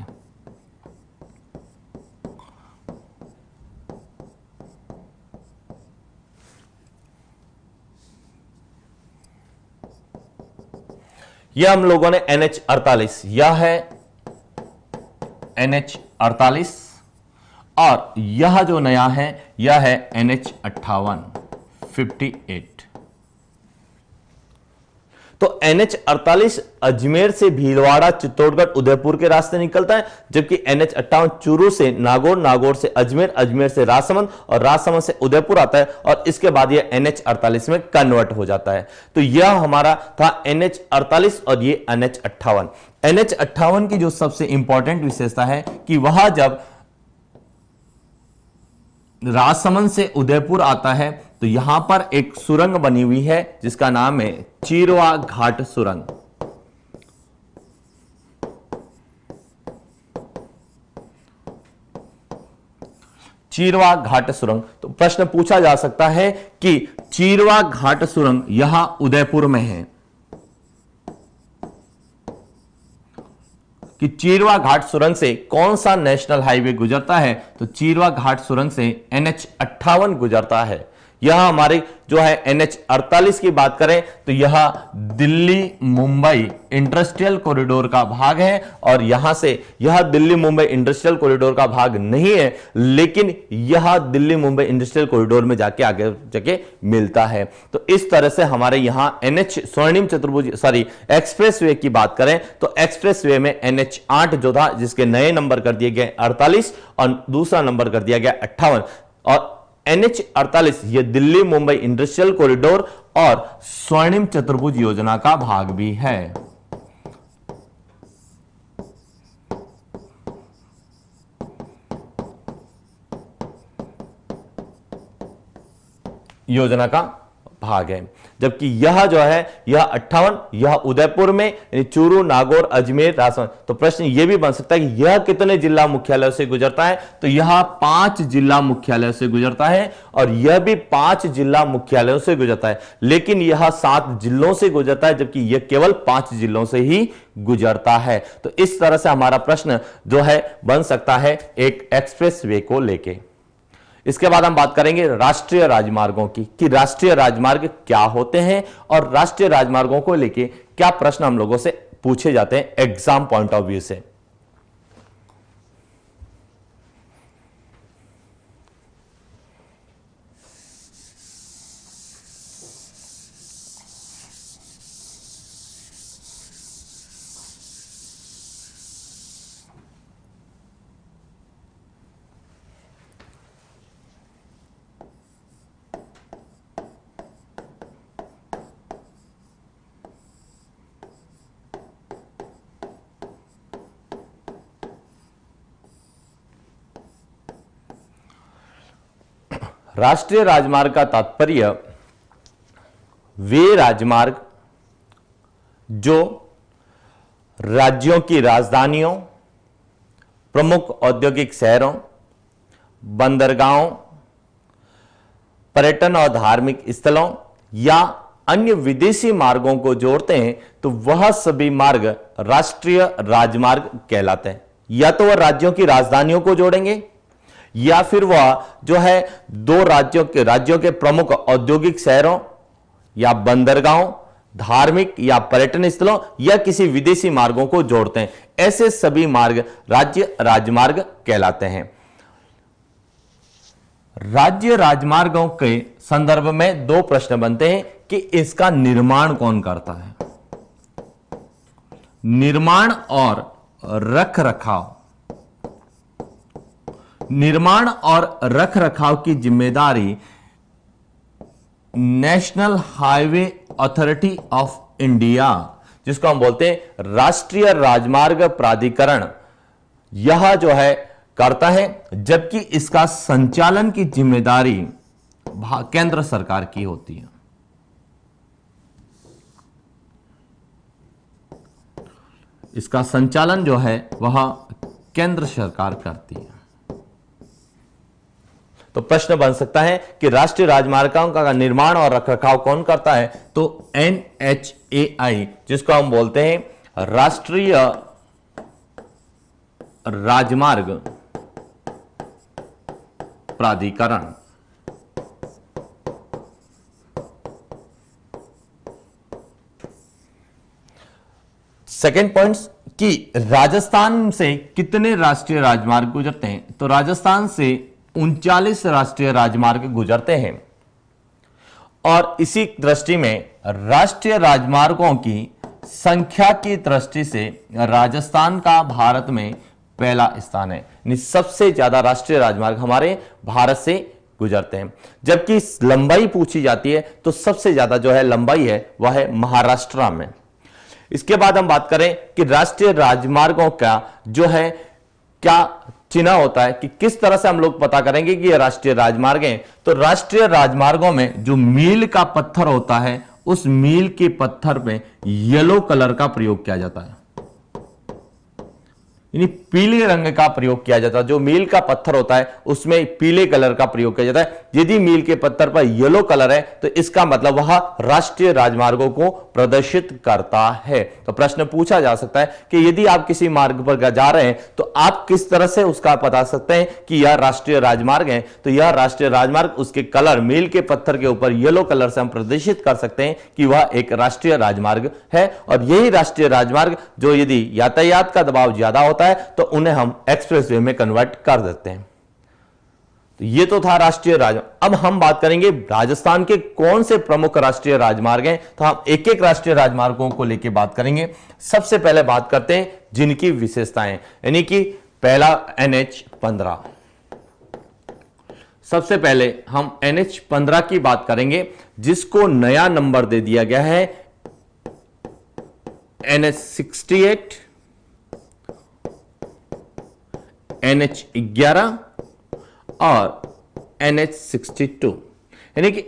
यह हम लोगों ने NH 48, यह है NH 48 और यह जो नया है यह है NH 58। तो NH 48 अजमेर से भीलवाड़ा चित्तौड़गढ़ उदयपुर के रास्ते निकलता है, जबकि NH 58 चूरू से नागौर, नागौर से अजमेर, अजमेर से राजसमंद और राजसमंद से उदयपुर आता है और इसके बाद यह NH 48 में कन्वर्ट हो जाता है। तो यह हमारा था NH 48 और ये NH 58। NH58 की जो सबसे इंपॉर्टेंट विशेषता है कि वह जब राजसमंद से उदयपुर आता है तो यहां पर एक सुरंग बनी हुई है जिसका नाम है चीरवा घाट सुरंग। चीरवा घाट सुरंग। तो प्रश्न पूछा जा सकता है कि चीरवा घाट सुरंग यहां उदयपुर में है, कि चीरवा घाट सुरंग से कौन सा नेशनल हाईवे गुजरता है, तो चीरवा घाट सुरंग से NH58 गुजरता है। यह हमारे जो है NH48 की बात करें तो यह दिल्ली मुंबई इंडस्ट्रियल कॉरिडोर का भाग है, और यहां से यह दिल्ली मुंबई इंडस्ट्रियल कॉरिडोर का भाग नहीं है, लेकिन यह दिल्ली मुंबई इंडस्ट्रियल कॉरिडोर में जाके आगे जाके मिलता है। तो इस तरह से हमारे यहां स्वर्णिम चतुर्भुज एक्सप्रेसवे की बात करें तो एक्सप्रेसवे में NH8 जो था, जिसके नए नंबर कर दिए गए 48 और दूसरा नंबर कर दिया गया 58, और NH48 ये दिल्ली मुंबई इंडस्ट्रियल कॉरिडोर और स्वर्णिम चतुर्भुज योजना का भाग भी है। योजना का भाग है। जबकि यह जो है यह 58 यह उदयपुर में यानी चूरू, नागौर, अजमेर, राजसमंद। तो प्रश्न यह भी बन सकता है कि यह कितने जिला मुख्यालयों से गुजरता है, तो यह 5 जिला मुख्यालयों से गुजरता है, और यह भी 5 जिला मुख्यालयों से गुजरता है, लेकिन यह 7 जिलों से गुजरता है, जबकि यह केवल 5 जिलों से ही गुजरता है। तो इस तरह से हमारा प्रश्न जो है बन सकता है एक एक्सप्रेस वे को लेके। इसके बाद हम बात करेंगे राष्ट्रीय राजमार्गों की, कि राष्ट्रीय राजमार्ग क्या होते हैं और राष्ट्रीय राजमार्गों को लेके क्या प्रश्न हम लोगों से पूछे जाते हैं एग्जाम पॉइंट ऑफ व्यू से। राष्ट्रीय राजमार्ग का तात्पर्य वे राजमार्ग जो राज्यों की राजधानियों, प्रमुख औद्योगिक शहरों, बंदरगाहों, पर्यटन और धार्मिक स्थलों या अन्य विदेशी मार्गों को जोड़ते हैं, तो वह सभी मार्ग राष्ट्रीय राजमार्ग कहलाते हैं। या तो वह राज्यों की राजधानियों को जोड़ेंगे, या फिर वह जो है दो राज्यों के प्रमुख औद्योगिक शहरों या बंदरगाहों, धार्मिक या पर्यटन स्थलों या किसी विदेशी मार्गों को जोड़ते हैं। ऐसे सभी मार्ग राज्य राजमार्ग कहलाते हैं। राज्य राजमार्गों के संदर्भ में 2 प्रश्न बनते हैं कि इसका निर्माण कौन करता है। निर्माण और रखरखाव। निर्माण और रखरखाव की जिम्मेदारी national highway authority of India, जिसको हम बोलते हैं राष्ट्रीय राजमार्ग प्राधिकरण, यह जो है करता है, जबकि इसका संचालन की जिम्मेदारी केंद्र सरकार की होती है। इसका संचालन जो है वह केंद्र सरकार करती है। तो प्रश्न बन सकता है कि राष्ट्रीय राजमार्गों का निर्माण और रखरखाव कौन करता है, तो NHAI, जिसको हम बोलते हैं राष्ट्रीय राजमार्ग प्राधिकरण। सेकेंड पॉइंट कि राजस्थान से कितने राष्ट्रीय राजमार्ग गुजरते हैं, तो राजस्थान से 39 राष्ट्रीय राजमार्ग गुजरते हैं। और इसी दृष्टि में राष्ट्रीय राजमार्गों की संख्या की दृष्टि से राजस्थान का भारत में पहला स्थान है, यानी सबसे ज्यादा राष्ट्रीय राजमार्ग हमारे भारत से गुजरते हैं। जबकि लंबाई पूछी जाती है तो सबसे ज्यादा जो है लंबाई है वह है महाराष्ट्र में। इसके बाद हम बात करें कि राष्ट्रीय राजमार्गों का जो है क्या चिन्ह होता है, कि किस तरह से हम लोग पता करेंगे कि ये राष्ट्रीय राजमार्ग हैं। तो राष्ट्रीय राजमार्गों में जो मील का पत्थर होता है, उस मील के पत्थर पे येलो कलर का प्रयोग किया जाता है, यानी पीले रंग का प्रयोग किया जाता है। जो मील का पत्थर होता है उसमें पीले कलर का प्रयोग किया जाता है। यदि मील के पत्थर पर येलो कलर है तो इसका मतलब वह राष्ट्रीय राजमार्गों को प्रदर्शित करता है। तो प्रश्न पूछा जा सकता है कि यदि आप किसी मार्ग पर जा रहे हैं तो आप किस तरह से उसका बता सकते हैं कि यह राष्ट्रीय राजमार्ग है। तो यह राष्ट्रीय राजमार्ग, उसके कलर मील के पत्थर के ऊपर येलो कलर से हम प्रदर्शित कर सकते हैं कि वह एक राष्ट्रीय राजमार्ग है। और यही राष्ट्रीय राजमार्ग जो यदि यातायात का दबाव ज्यादा होता है तो उन्हें हम एक्सप्रेसवे में कन्वर्ट कर देते हैं। तो ये तो था राष्ट्रीय राजमार्ग। अब हम बात करेंगे राजस्थान के कौन से प्रमुख राष्ट्रीय राजमार्ग हैं। तो हम एक एक राष्ट्रीय राजमार्गों को लेकर बात करेंगे। सबसे पहले बात करते हैं जिनकी विशेषताएं, यानी कि पहला NH-15। सबसे पहले हम NH-15 की बात करेंगे, जिसको नया नंबर दे दिया गया है NH-68, NH-11 और NH-62। यानी कि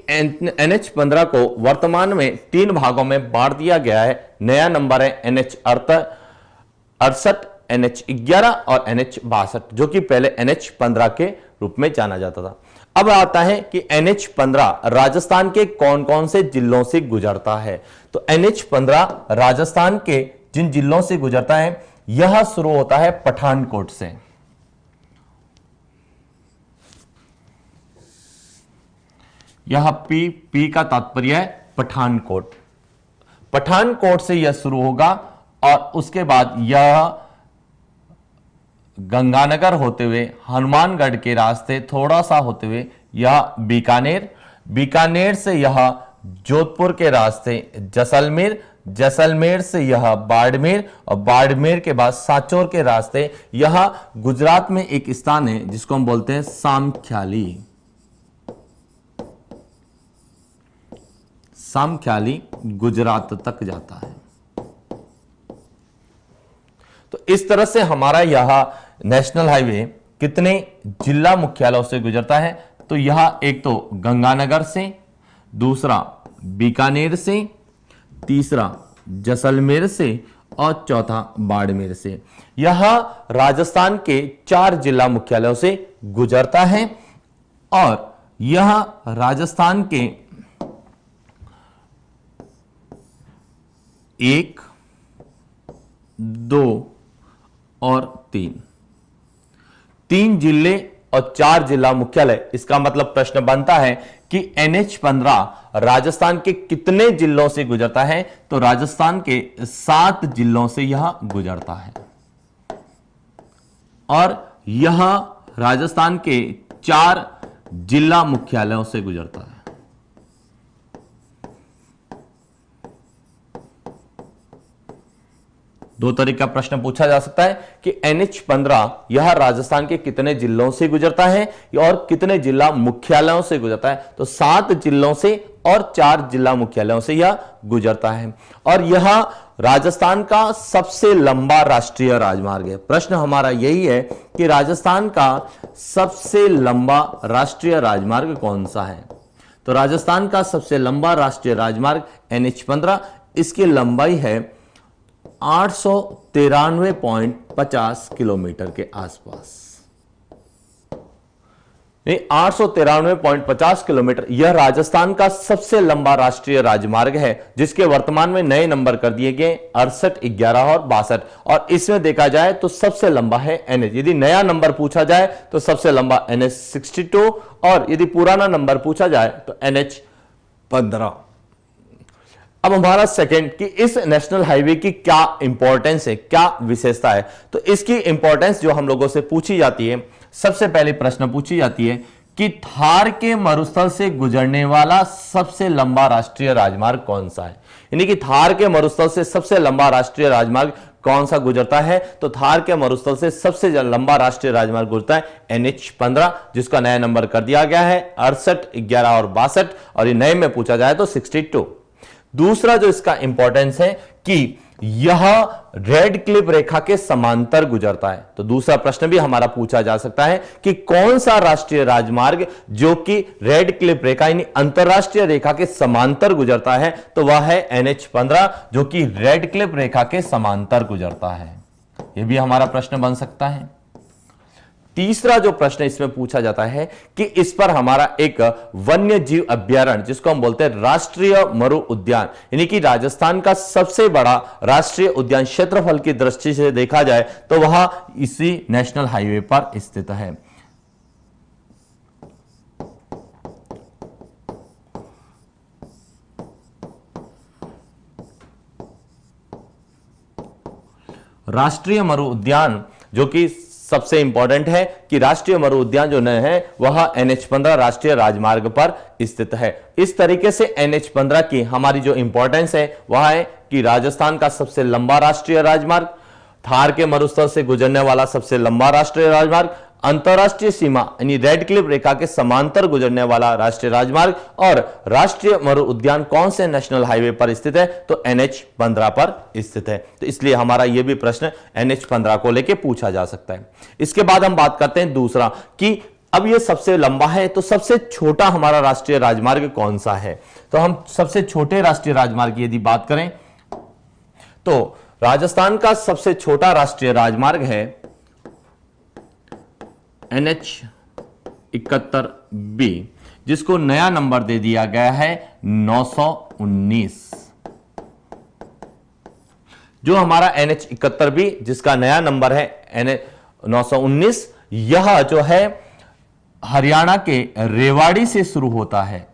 NH-15 को वर्तमान में 3 भागों में बांट दिया गया है। नया नंबर है NH-68, NH-11 और NH-62, जो कि पहले NH-15 के रूप में जाना जाता था। अब आता है कि NH-15 राजस्थान के कौन कौन से जिलों से गुजरता है। तो NH-15 राजस्थान के जिन जिलों से गुजरता है, यह शुरू होता है पठानकोट से। यह पी का तात्पर्य है पठानकोट। पठानकोट से यह शुरू होगा और उसके बाद यह गंगानगर होते हुए हनुमानगढ़ के रास्ते थोड़ा सा होते हुए यह बीकानेर, बीकानेर से यह जोधपुर के रास्ते जैसलमेर, जैसलमेर से यह बाड़मेर और बाड़मेर के बाद सांचौर के रास्ते यह गुजरात में एक स्थान है जिसको हम बोलते हैं सामख्याली। सामख्याली गुजरात तक जाता है। तो इस तरह से हमारा यह नेशनल हाईवे कितने जिला मुख्यालयों से गुजरता है। तो यह एक तो गंगानगर से, दूसरा बीकानेर से, तीसरा जैसलमेर से और चौथा बाड़मेर से। यह राजस्थान के 4 जिला मुख्यालयों से गुजरता है और यह राजस्थान के 1, 2 और 3 जिले और 4 जिला मुख्यालय। इसका मतलब प्रश्न बनता है कि NH-15 राजस्थान के कितने जिलों से गुजरता है। तो राजस्थान के 7 जिलों से यह गुजरता है और यह राजस्थान के 4 जिला मुख्यालयों से गुजरता है। दो तरीके का प्रश्न पूछा जा सकता है कि NH-15 यह राजस्थान के कितने जिलों से गुजरता है और कितने जिला मुख्यालयों से गुजरता है। तो 7 जिलों से और 4 जिला मुख्यालयों से यह गुजरता है और यह राजस्थान का सबसे लंबा राष्ट्रीय राजमार्ग है। प्रश्न हमारा यही है कि राजस्थान का सबसे लंबा राष्ट्रीय राजमार्ग कौन सा है। तो राजस्थान का सबसे लंबा राष्ट्रीय राजमार्ग NH-15, इसकी लंबाई है 893.50 किलोमीटर के आसपास। 893.50 किलोमीटर यह राजस्थान का सबसे लंबा राष्ट्रीय राजमार्ग है, जिसके वर्तमान में नए नंबर कर दिए गए 68, 11 और 62। और इसमें देखा जाए तो सबसे लंबा है NH। यदि नया नंबर पूछा जाए तो सबसे लंबा NH-62 और यदि पुराना नंबर पूछा जाए तो NH-15। अब हमारा सेकंड कि इस नेशनल हाईवे की क्या इंपॉर्टेंस है, क्या विशेषता है। तो इसकी इंपॉर्टेंस जो हम लोगों से पूछी जाती है, सबसे पहले प्रश्न पूछी जाती है कि थार के मरुस्थल से गुजरने वाला सबसे लंबा राष्ट्रीय राजमार्ग कौन सा है। यानी कि थार के मरुस्थल से सबसे लंबा राष्ट्रीय राजमार्ग कौन सा गुजरता है। तो थार के मरुस्थल से सबसे लंबा राष्ट्रीय राजमार्ग गुजरता है NH-15, जिसका नया नंबर कर दिया गया है 68, 11 और 62 और ये नए में पूछा जाए तो 62। दूसरा जो इसका इंपॉर्टेंस है कि यह रेड क्लिफ रेखा के समांतर गुजरता है। तो दूसरा प्रश्न भी हमारा पूछा जा सकता है कि कौन सा राष्ट्रीय राजमार्ग जो कि रेड क्लिफ रेखा यानी अंतरराष्ट्रीय रेखा के समांतर गुजरता है, तो वह है NH-15 जो कि रेड क्लिफ रेखा के समांतर गुजरता है। यह भी हमारा प्रश्न बन सकता है। तीसरा जो प्रश्न इसमें पूछा जाता है कि इस पर हमारा एक वन्य जीव अभ्यारण्य जिसको हम बोलते हैं राष्ट्रीय मरु उद्यान, यानी कि राजस्थान का सबसे बड़ा राष्ट्रीय उद्यान क्षेत्रफल की दृष्टि से देखा जाए तो वह इसी नेशनल हाईवे पर स्थित है। राष्ट्रीय मरु उद्यान जो कि सबसे इंपॉर्टेंट है कि राष्ट्रीय मरु उद्यान जो है वह NH-15 राष्ट्रीय राजमार्ग पर स्थित है। इस तरीके से NH-15 की हमारी जो इंपॉर्टेंस है वह है कि राजस्थान का सबसे लंबा राष्ट्रीय राजमार्ग, थार के मरुस्थल से गुजरने वाला सबसे लंबा राष्ट्रीय राजमार्ग, अंतरराष्ट्रीय सीमा यानी रेड क्लिफ रेखा के समांतर गुजरने वाला राष्ट्रीय राजमार्ग और राष्ट्रीय मरु उद्यान कौन से नेशनल हाईवे पर स्थित है, तो NH-15 पर स्थित है। तो इसलिए हमारा यह भी प्रश्न NH-15 को लेकर पूछा जा सकता है। इसके बाद हम बात करते हैं दूसरा कि अब यह सबसे लंबा है तो सबसे छोटा हमारा राष्ट्रीय राजमार्ग कौन सा है। तो हम सबसे छोटे राष्ट्रीय राजमार्ग की यदि बात करें तो राजस्थान का सबसे छोटा राष्ट्रीय राजमार्ग है NH-71B जिसको नया नंबर दे दिया गया है 919। जो हमारा NH-71B जिसका नया नंबर है NH-919, यह जो है हरियाणा के रेवाड़ी से शुरू होता है।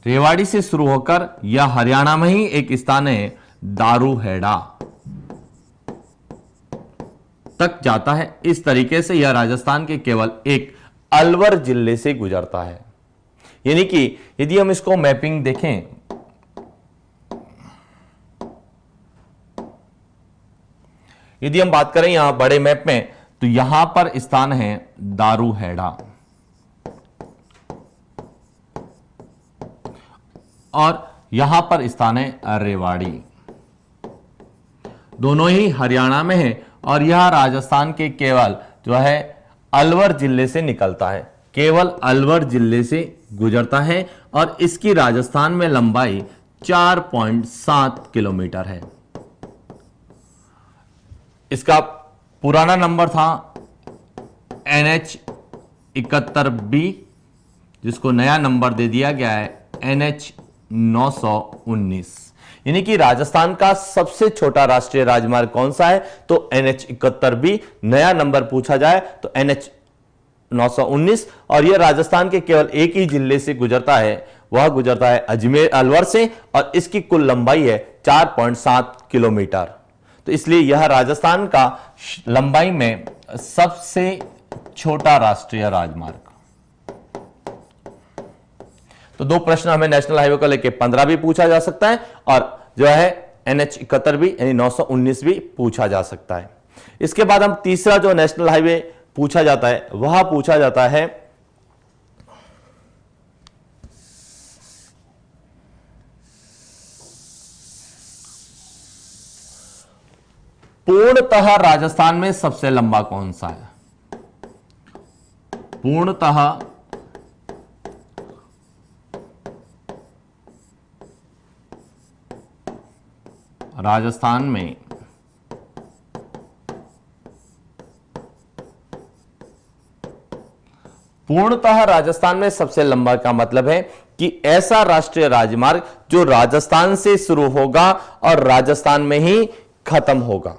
रेवाड़ी से शुरू होकर यह हरियाणा में ही एक स्थान है दारूहेड़ा तक जाता है। इस तरीके से यह राजस्थान के केवल एक अलवर जिले से गुजरता है। यानी कि यदि हम इसको मैपिंग देखें यदि हम बात करें यहां बड़े मैप में तो यहां पर स्थान है दारूहेड़ा और यहां पर स्थान है रेवाड़ी। दोनों ही हरियाणा में है और यह राजस्थान के केवल जो है अलवर जिले से निकलता है, केवल अलवर जिले से गुजरता है और इसकी राजस्थान में लंबाई 4.7 किलोमीटर है। इसका पुराना नंबर था NH-71B जिसको नया नंबर दे दिया गया है NH-919। यानी कि राजस्थान का सबसे छोटा राष्ट्रीय राजमार्ग कौन सा है, तो NH-71B। नया नंबर पूछा जाए तो NH-919 और यह राजस्थान के केवल एक ही जिले से गुजरता है, वह गुजरता है अजमेर अलवर से और इसकी कुल लंबाई है 4.7 किलोमीटर। तो इसलिए यह राजस्थान का लंबाई में सबसे छोटा राष्ट्रीय राजमार्ग। तो दो प्रश्न हमें नेशनल हाईवे को लेकर 15 भी पूछा जा सकता है और जो है NH-71B यानी 919 भी पूछा जा सकता है। इसके बाद हम तीसरा जो नेशनल हाईवे पूछा जाता है वह पूछा जाता है पूर्णतः राजस्थान में सबसे लंबा कौन सा है। पूर्णतः राजस्थान में पूर्णतः राजस्थान में सबसे लंबा का मतलब है कि ऐसा राष्ट्रीय राजमार्ग जो राजस्थान से शुरू होगा और राजस्थान में ही खत्म होगा,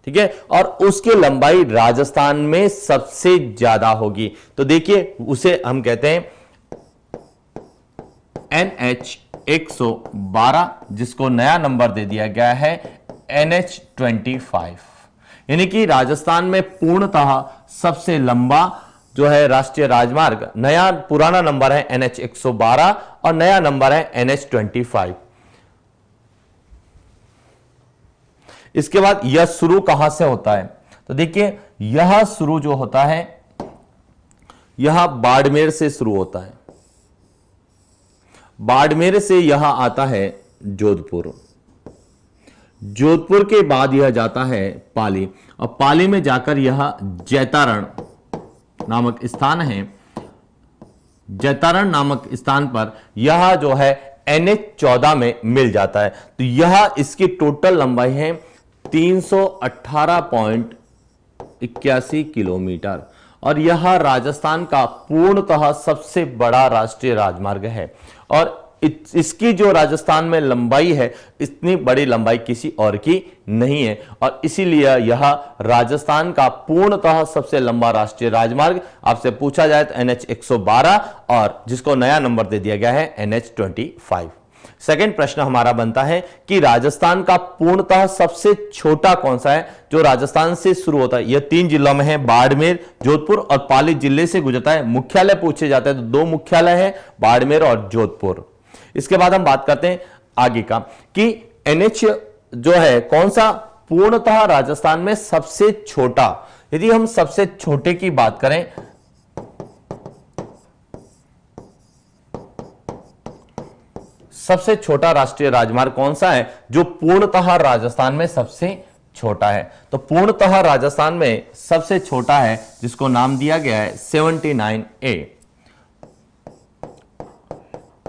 ठीक है, और उसकी लंबाई राजस्थान में सबसे ज्यादा होगी। तो देखिए उसे हम कहते हैं NH-112 जिसको नया नंबर दे दिया गया है NH-25। यानी कि राजस्थान में पूर्णतः सबसे लंबा जो है राष्ट्रीय राजमार्ग, नया पुराना नंबर है NH-112 और नया नंबर है NH-25। इसके बाद यह शुरू कहां से होता है, तो देखिए यह शुरू जो होता है यह बाड़मेर से शुरू होता है। बाड़मेर से यहां आता है जोधपुर जोधपुर के बाद यह जाता है पाली, और पाली में जाकर यह जैतारण नामक स्थान है। जैतारण नामक स्थान पर यह जो है NH14 में मिल जाता है। तो यह इसकी टोटल लंबाई है 318.81 किलोमीटर, और यह राजस्थान का पूर्णतः सबसे बड़ा राष्ट्रीय राजमार्ग है। और इसकी जो राजस्थान में लंबाई है, इतनी बड़ी लंबाई किसी और की नहीं है, और इसीलिए यह राजस्थान का पूर्णतः सबसे लंबा राष्ट्रीय राजमार्ग आपसे पूछा जाए तो NH112, और जिसको नया नंबर दे दिया गया है NH25। सेकंड प्रश्न हमारा बनता है कि राजस्थान का पूर्णतः सबसे छोटा कौन सा है जो राजस्थान से शुरू होता है। यह 3 जिलों में है, बाड़मेर, जोधपुर और पाली जिले से गुजरता है। मुख्यालय पूछे जाते हैं तो 2 मुख्यालय है, बाड़मेर और जोधपुर। इसके बाद हम बात करते हैं आगे का कि NH जो है कौन सा पूर्णतः राजस्थान में सबसे छोटा। यदि हम सबसे छोटे की बात करें, सबसे छोटा राष्ट्रीय राजमार्ग कौन सा है जो पूर्णतः राजस्थान में सबसे छोटा है, तो पूर्णतः राजस्थान में सबसे छोटा है जिसको नाम दिया गया है 79A।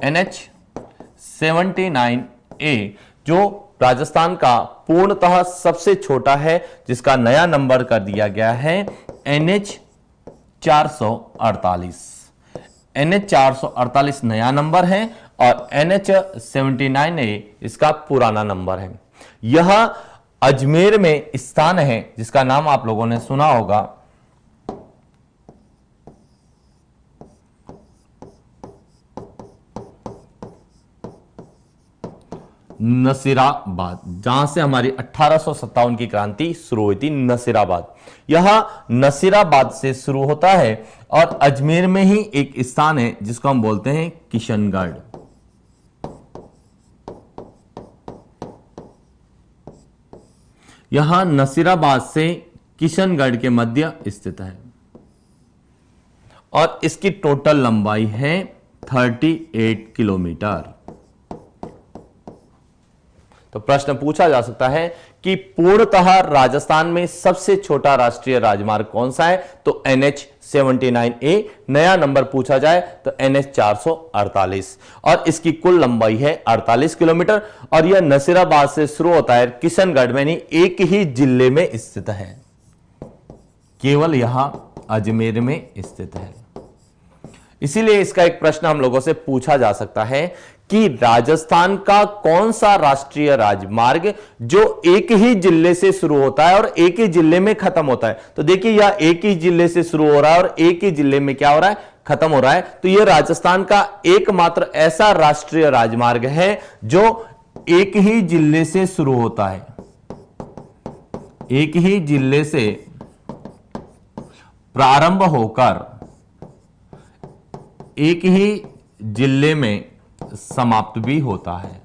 NH79A जो राजस्थान का पूर्णतः सबसे छोटा है, जिसका नया नंबर कर दिया गया है NH448। NH448 नया नंबर है और NH79A इसका पुराना नंबर है। यह अजमेर में स्थान है जिसका नाम आप लोगों ने सुना होगा, नसीराबाद, जहां से हमारी 1857 की क्रांति शुरू हुई थी। नसीराबाद, यह नसीराबाद से शुरू होता है और अजमेर में ही एक स्थान है जिसको हम बोलते हैं किशनगढ़। यह नसीराबाद से किशनगढ़ के मध्य स्थित है और इसकी टोटल लंबाई है 38 किलोमीटर। तो प्रश्न पूछा जा सकता है कि पूर्णतः राजस्थान में सबसे छोटा राष्ट्रीय राजमार्ग कौन सा है, तो NH79A। नया नंबर पूछा जाए तो NH448 और इसकी कुल लंबाई है 48 किलोमीटर और यह नसीराबाद से शुरू होता है, किशनगढ़ में नहीं एक ही जिले में स्थित है, केवल यहां अजमेर में स्थित है। इसीलिए इसका एक प्रश्न हम लोगों से पूछा जा सकता है कि राजस्थान का कौन सा राष्ट्रीय राजमार्ग जो एक ही जिले से शुरू होता है और एक ही जिले में खत्म होता है। तो देखिए यह एक ही जिले से शुरू हो रहा है और एक ही जिले में क्या हो रहा है, खत्म हो रहा है। तो यह राजस्थान का एकमात्र ऐसा राष्ट्रीय राजमार्ग है जो एक ही जिले से शुरू होता है, एक ही जिले से प्रारंभ होकर एक ही जिले में समाप्त भी होता है।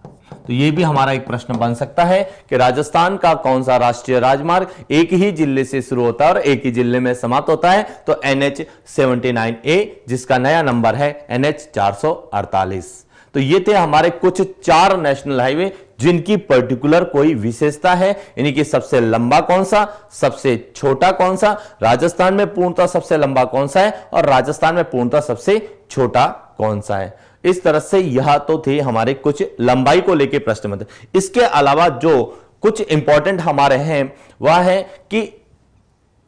तो यह भी हमारा एक प्रश्न बन सकता है कि राजस्थान का कौन सा राष्ट्रीय राजमार्ग एक ही जिले से शुरू होता है और एक ही जिले में समाप्त होता है, तो NH79A जिसका नया नंबर है NH448। तो ये थे हमारे कुछ 4 नेशनल हाईवे जिनकी पर्टिकुलर कोई विशेषता है, यानी कि सबसे लंबा कौन सा, सबसे छोटा कौन सा, राजस्थान में पूर्णतः सबसे लंबा कौन सा है और राजस्थान में पूर्णतः सबसे छोटा कौन सा है। इस तरह से यह तो थे हमारे कुछ लंबाई को लेकर प्रश्न मत। इसके अलावा जो कुछ इंपॉर्टेंट हमारे हैं वह है कि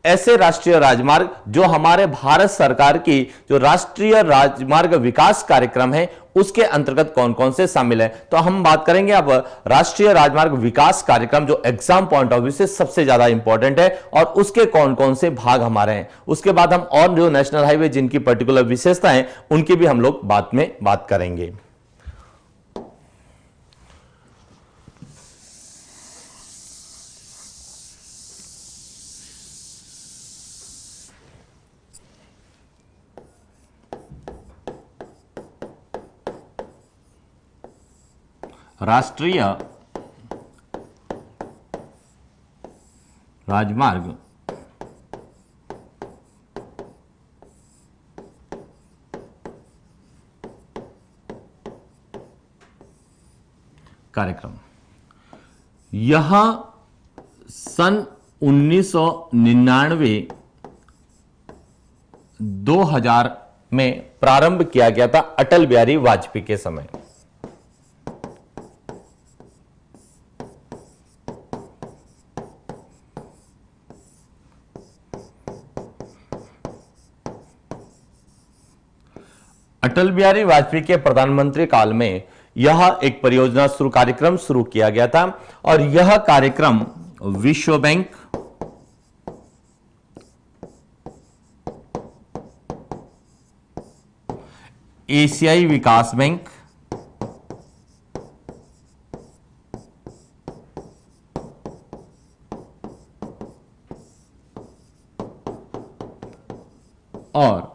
ऐसे राष्ट्रीय राजमार्ग जो हमारे भारत सरकार की जो राष्ट्रीय राजमार्ग विकास कार्यक्रम है उसके अंतर्गत कौन कौन से शामिल है। तो हम बात करेंगे अब राष्ट्रीय राजमार्ग विकास कार्यक्रम जो एग्जाम पॉइंट ऑफ व्यू से सबसे ज्यादा इंपॉर्टेंट है और उसके कौन कौन से भाग हमारे हैं। उसके बाद हम और जो नेशनल हाईवे जिनकी पर्टिकुलर विशेषता है उनकी भी हम लोग बाद में बात करेंगे। राष्ट्रीय राजमार्ग कार्यक्रम, यह सन 1999 2000 में प्रारंभ किया गया था अटल बिहारी वाजपेयी के समय। अटल बिहारी वाजपेयी के प्रधानमंत्री काल में यह एक परियोजना कार्यक्रम शुरू किया गया था और यह कार्यक्रम विश्व बैंक, एशियाई विकास बैंक और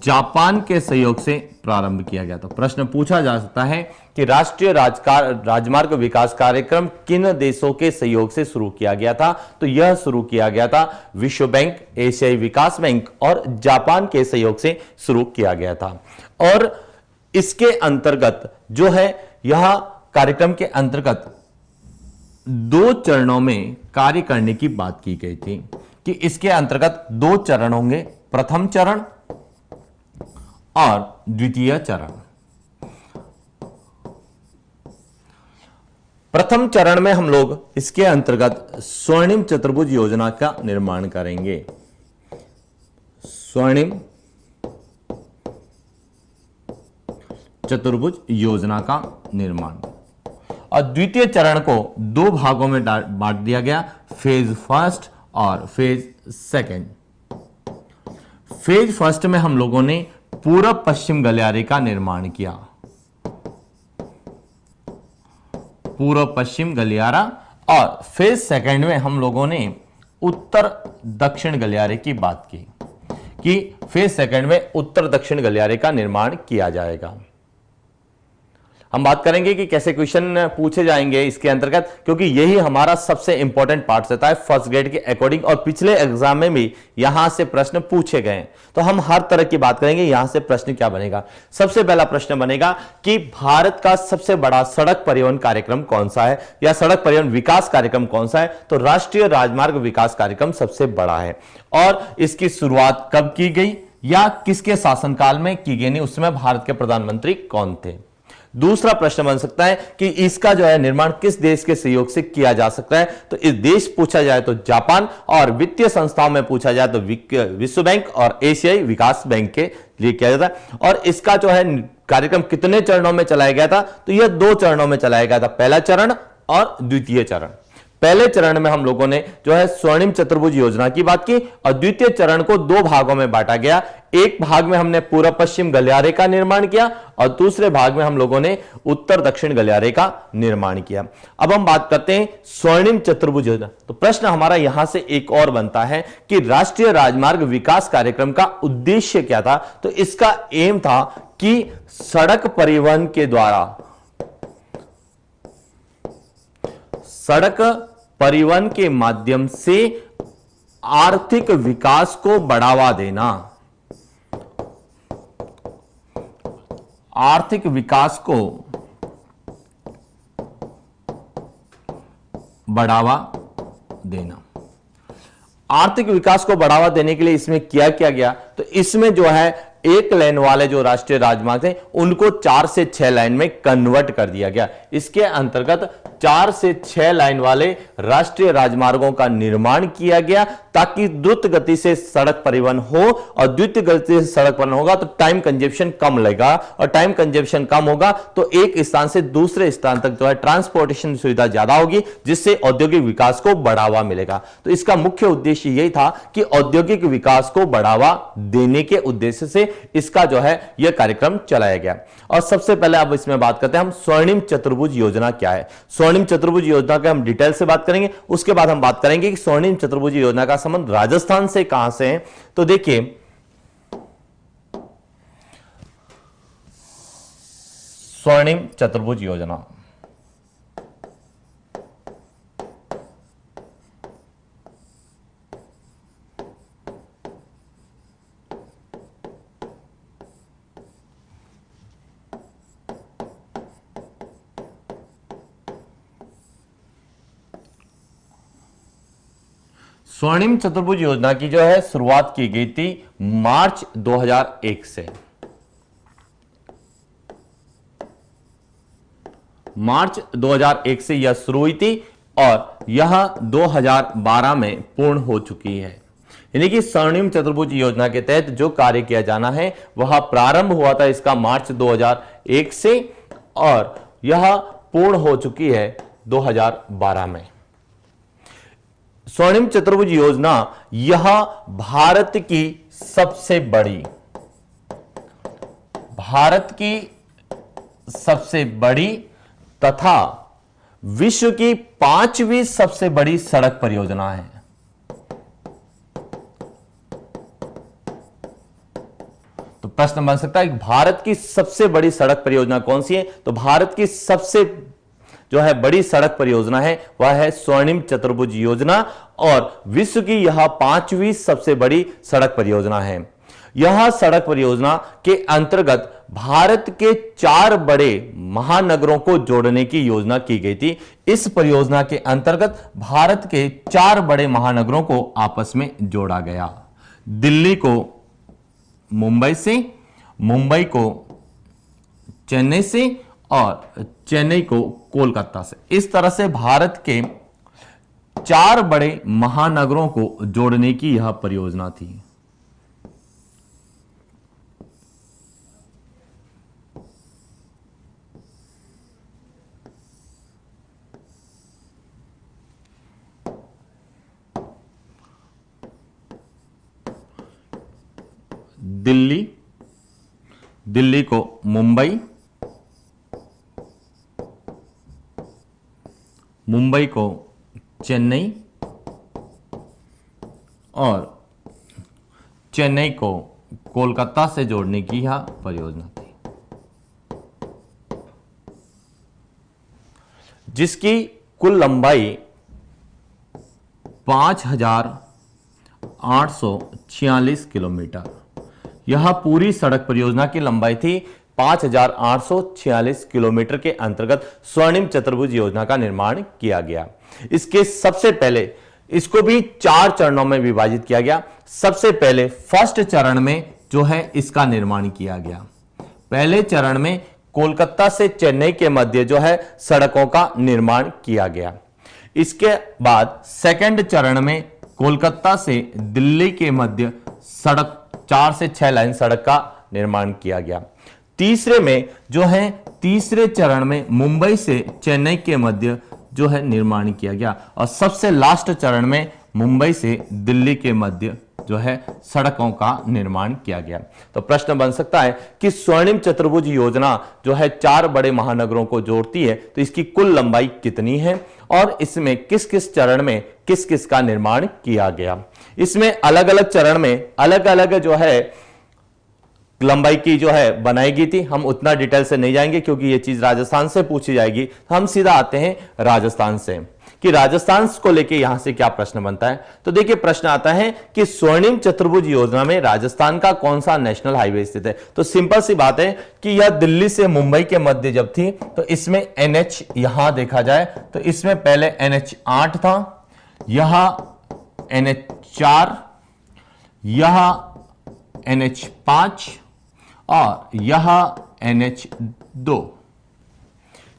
जापान के सहयोग से प्रारंभ किया गया था। प्रश्न पूछा जा सकता है कि राष्ट्रीय राजमार्ग विकास कार्यक्रम किन देशों के सहयोग से शुरू किया गया था? तो यह शुरू किया गया था विश्व बैंक, एशियाई विकास बैंक और जापान के सहयोग से शुरू किया गया था। और इसके अंतर्गत जो है, यह कार्यक्रम के अंतर्गत 2 चरणों में कार्य करने की बात की गई थी कि इसके अंतर्गत 2 चरण होंगे, प्रथम चरण और द्वितीय चरण। प्रथम चरण में हम लोग इसके अंतर्गत स्वर्णिम चतुर्भुज योजना का निर्माण करेंगे। स्वर्णिम चतुर्भुज योजना का निर्माण। और द्वितीय चरण को 2 भागों में बांट दिया गया, फेज फर्स्ट और फेज सेकंड। फेज फर्स्ट में हम लोगों ने पूर्व पश्चिम गलियारे का निर्माण किया, पूर्व पश्चिम गलियारा। और फेज सेकंड में हम लोगों ने उत्तर दक्षिण गलियारे की बात की कि फेज सेकंड में उत्तर दक्षिण गलियारे का निर्माण किया जाएगा। हम बात करेंगे कि कैसे क्वेश्चन पूछे जाएंगे इसके अंतर्गत, क्योंकि यही हमारा सबसे इंपॉर्टेंट पार्ट रहता है फर्स्ट ग्रेड के अकॉर्डिंग, और पिछले एग्जाम में भी यहां से प्रश्न पूछे गए। तो हम हर तरह की बात करेंगे यहां से प्रश्न क्या बनेगा। सबसे पहला प्रश्न बनेगा कि भारत का सबसे बड़ा सड़क परिवहन कार्यक्रम कौन सा है, या सड़क परिवहन विकास कार्यक्रम कौन सा है? तो राष्ट्रीय राजमार्ग विकास कार्यक्रम सबसे बड़ा है। और इसकी शुरुआत कब की गई या किसके शासनकाल में की गई, उस समय भारत के प्रधानमंत्री कौन थे? दूसरा प्रश्न बन सकता है कि इसका जो है निर्माण किस देश के सहयोग से किया जा सकता है? तो इस देश पूछा जाए तो जापान, और वित्तीय संस्थाओं में पूछा जाए तो विश्व बैंक और एशियाई विकास बैंक के लिए किया जाता है। और इसका जो है कार्यक्रम कितने चरणों में चलाया गया था? तो यह 2 चरणों में चलाया गया था, पहला चरण और द्वितीय चरण। पहले चरण में हम लोगों ने जो है स्वर्णिम चतुर्भुज योजना की बात की, और द्वितीय चरण को 2 भागों में बांटा गया। एक भाग में हमने पूर्व पश्चिम गलियारे का निर्माण किया और दूसरे भाग में हम लोगों ने उत्तर दक्षिण गलियारे का निर्माण किया। अब हम बात करते हैं स्वर्णिम चतुर्भुज योजना। तो प्रश्न हमारा यहां से एक और बनता है कि राष्ट्रीय राजमार्ग विकास कार्यक्रम का उद्देश्य क्या था? तो इसका एम था कि सड़क परिवहन के द्वारा, सड़क परिवहन के माध्यम से आर्थिक विकास को बढ़ावा देना, आर्थिक विकास को बढ़ावा देना। आर्थिक विकास को बढ़ावा देने के लिए इसमें क्या किया गया? तो इसमें जो है 1 लेन वाले जो राष्ट्रीय राजमार्ग थे उनको 4 से 6 लाइन में कन्वर्ट कर दिया गया। इसके अंतर्गत 4 से 6 लाइन वाले राष्ट्रीय राजमार्गों का निर्माण किया गया ताकि द्रुत गति से सड़क परिवहन हो, और द्रुत गति से सड़क परिवहन होगा तो टाइम कंजप्शन कम लगेगा, और टाइम कंजप्शन कम होगा तो एक स्थान से दूसरे स्थान तक जो है ट्रांसपोर्टेशन सुविधा ज्यादा होगी, जिससे औद्योगिक विकास को बढ़ावा मिलेगा। तो इसका मुख्य उद्देश्य यही था कि औद्योगिक विकास को बढ़ावा देने के उद्देश्य से इसका जो है यह कार्यक्रम चलाया गया। और सबसे पहले अब इसमें बात करते हैं हम स्वर्णिम चतुर्भुज योजना क्या है। स्वर्णिम चतुर्भुज योजना के हम डिटेल से बात करेंगे, उसके बाद हम बात करेंगे कि स्वर्णिम चतुर्भुज योजना का संबंध राजस्थान से कहां से है। तो देखिए, स्वर्णिम चतुर्भुज योजना, स्वर्णिम चतुर्भुज योजना की जो है शुरुआत की गई थी मार्च 2001 से। मार्च 2001 से यह शुरू हुई थी और यह 2012 में पूर्ण हो चुकी है। यानी कि स्वर्णिम चतुर्भुज योजना के तहत जो कार्य किया जाना है वह प्रारंभ हुआ था इसका मार्च 2001 से और यह पूर्ण हो चुकी है 2012 में। स्वर्णिम चतुर्भुज योजना यह भारत की सबसे बड़ी तथा विश्व की 5वीं सबसे बड़ी सड़क परियोजना है। तो प्रश्न बन सकता है कि भारत की सबसे बड़ी सड़क परियोजना कौन सी है? तो भारत की सबसे जो है बड़ी सड़क परियोजना है वह है स्वर्णिम चतुर्भुज योजना और विश्व की यह 5वीं सबसे बड़ी सड़क परियोजना है। यह सड़क परियोजना के अंतर्गत भारत के 4 बड़े महानगरों को जोड़ने की योजना की गई थी। इस परियोजना के अंतर्गत भारत के 4 बड़े महानगरों को आपस में जोड़ा गया। दिल्ली को मुंबई से, मुंबई को चेन्नई से और चेन्नई को कोलकाता से। इस तरह से भारत के 4 बड़े महानगरों को जोड़ने की यह परियोजना थी। दिल्ली को मुंबई, मुंबई को चेन्नई और चेन्नई को कोलकाता से जोड़ने की यह परियोजना थी, जिसकी कुल लंबाई 5,846 किलोमीटर। यह पूरी सड़क परियोजना की लंबाई थी 5,846 किलोमीटर के अंतर्गत स्वर्णिम चतुर्भुज योजना का निर्माण किया गया। इसके सबसे पहले इसको भी 4 चरणों में विभाजित किया गया। सबसे पहले फर्स्ट चरण में जो है इसका निर्माण किया गया। पहले चरण में कोलकाता से चेन्नई के मध्य जो है सड़कों का निर्माण किया गया। इसके बाद सेकंड चरण में कोलकाता से दिल्ली के मध्य सड़क 4 से 6 लाइन सड़क का निर्माण किया गया। तीसरे में जो है तीसरे चरण में मुंबई से चेन्नई के मध्य जो है निर्माण किया गया और सबसे लास्ट चरण में मुंबई से दिल्ली के मध्य जो है सड़कों का निर्माण किया गया। तो प्रश्न बन सकता है कि स्वर्णिम चतुर्भुज योजना जो है 4 बड़े महानगरों को जोड़ती है तो इसकी कुल लंबाई कितनी है और इसमें किस किस चरण में किस किस का निर्माण किया गया। इसमें अलग अलग चरण में अलग अलग जो है लंबाई की जो है बनाई गई थी। हम उतना डिटेल से नहीं जाएंगे क्योंकि ये चीज राजस्थान से पूछी जाएगी। हम सीधा आते हैं राजस्थान से कि राजस्थान को लेके यहां से क्या प्रश्न बनता है। तो देखिए प्रश्न आता है कि स्वर्णिम चतुर्भुज योजना में राजस्थान का कौन सा नेशनल हाईवे स्थित है। तो सिंपल सी बात है कि यह दिल्ली से मुंबई के मध्य जब थी तो इसमें NH यहां देखा जाए तो इसमें पहले NH 8 था, यहां NH 4, यहां NH 5 और यहां NH 2।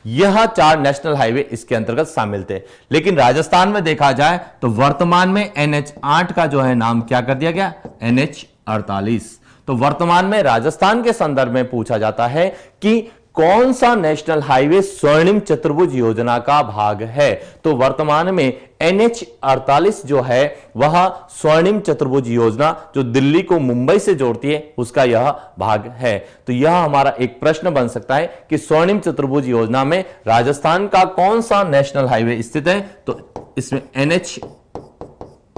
यह 4 नेशनल हाईवे इसके अंतर्गत शामिल थे। लेकिन राजस्थान में देखा जाए तो वर्तमान में NH 8 का जो है नाम क्या कर दिया गया, NH 48। तो वर्तमान में राजस्थान के संदर्भ में पूछा जाता है कि कौन सा नेशनल हाईवे स्वर्णिम चतुर्भुज योजना का भाग है। तो वर्तमान में NH 48 जो है वह स्वर्णिम चतुर्भुज योजना जो दिल्ली को मुंबई से जोड़ती है उसका यह भाग है। तो यह हमारा एक प्रश्न बन सकता है कि स्वर्णिम चतुर्भुज योजना में राजस्थान का कौन सा नेशनल हाईवे स्थित है। तो इसमें NH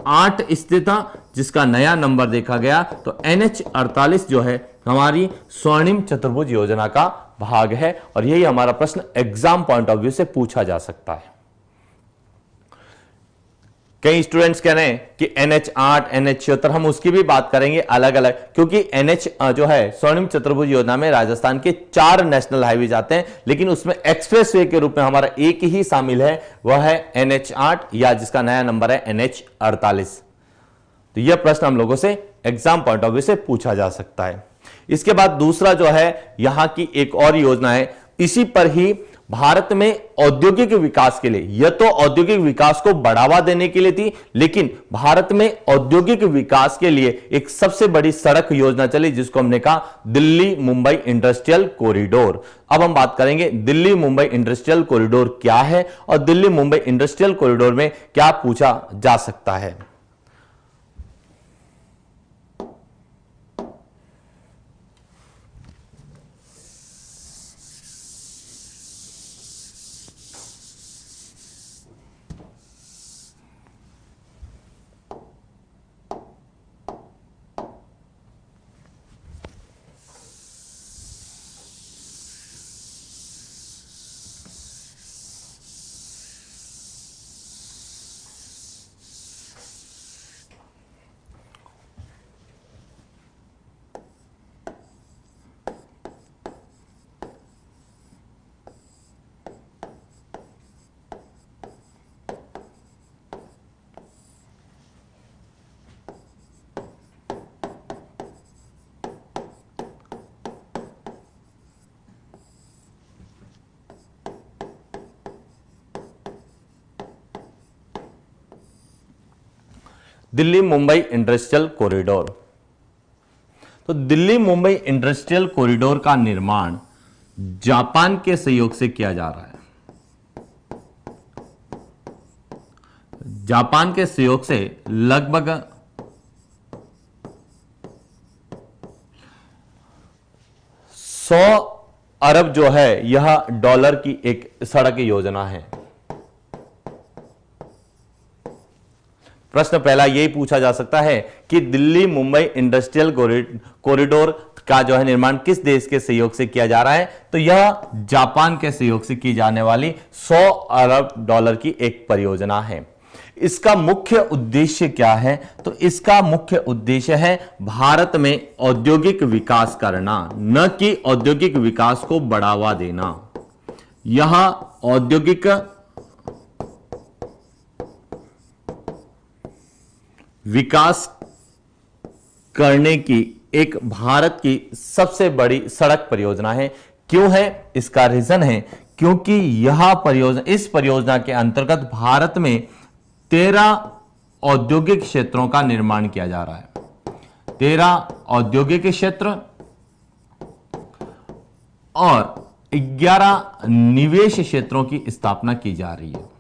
8 स्थित था जिसका नया नंबर देखा गया। तो NH 48 जो है हमारी स्वर्णिम चतुर्भुज योजना का भाग है और यही हमारा प्रश्न एग्जाम पॉइंट ऑफ व्यू से पूछा जा सकता है। कई स्टूडेंट्स कह रहे हैं कि NH 8, NH 76 हम उसकी भी बात करेंगे अलग अलग, क्योंकि NH जो है स्वर्णिम चतुर्भुज योजना में राजस्थान के 4 नेशनल हाईवे जाते हैं, लेकिन उसमें एक्सप्रेसवे के रूप में हमारा एक ही शामिल है, वह है NH 8 या जिसका नया नंबर है NH 48। तो यह प्रश्न हम लोगों से एग्जाम पॉइंट ऑफ व्यू से पूछा जा सकता है। इसके बाद दूसरा जो है यहां की एक और योजना है, इसी पर ही भारत में औद्योगिक विकास के लिए, यह तो औद्योगिक विकास को बढ़ावा देने के लिए थी, लेकिन भारत में औद्योगिक विकास के लिए एक सबसे बड़ी सड़क योजना चली जिसको हमने कहा दिल्ली मुंबई इंडस्ट्रियल कॉरिडोर। अब हम बात करेंगे दिल्ली मुंबई इंडस्ट्रियल कॉरिडोर क्या है और दिल्ली मुंबई इंडस्ट्रियल कॉरिडोर में क्या पूछा जा सकता है। Delhi Mumbai industrial corridor. तो दिल्ली मुंबई इंडस्ट्रियल कॉरिडोर का निर्माण जापान के सहयोग से किया जा रहा है। जापान के सहयोग से लगभग 100 अरब जो है यह डॉलर की एक सड़क योजना है। प्रश्न पहला यही पूछा जा सकता है कि दिल्ली मुंबई इंडस्ट्रियल कॉरिडोर का जो है निर्माण किस देश के सहयोग से किया जा रहा है, तो यह जापान के सहयोग से की जाने वाली 100 अरब डॉलर की एक परियोजना है। इसका मुख्य उद्देश्य क्या है, तो इसका मुख्य उद्देश्य है भारत में औद्योगिक विकास करना, न कि औद्योगिक विकास को बढ़ावा देना। यह औद्योगिक विकास करने की एक भारत की सबसे बड़ी सड़क परियोजना है। क्यों है? इसका रीजन है क्योंकि यह परियोजना, इस परियोजना के अंतर्गत भारत में 13 औद्योगिक क्षेत्रों का निर्माण किया जा रहा है। 13 औद्योगिक क्षेत्र और 11 निवेश क्षेत्रों की स्थापना की जा रही है।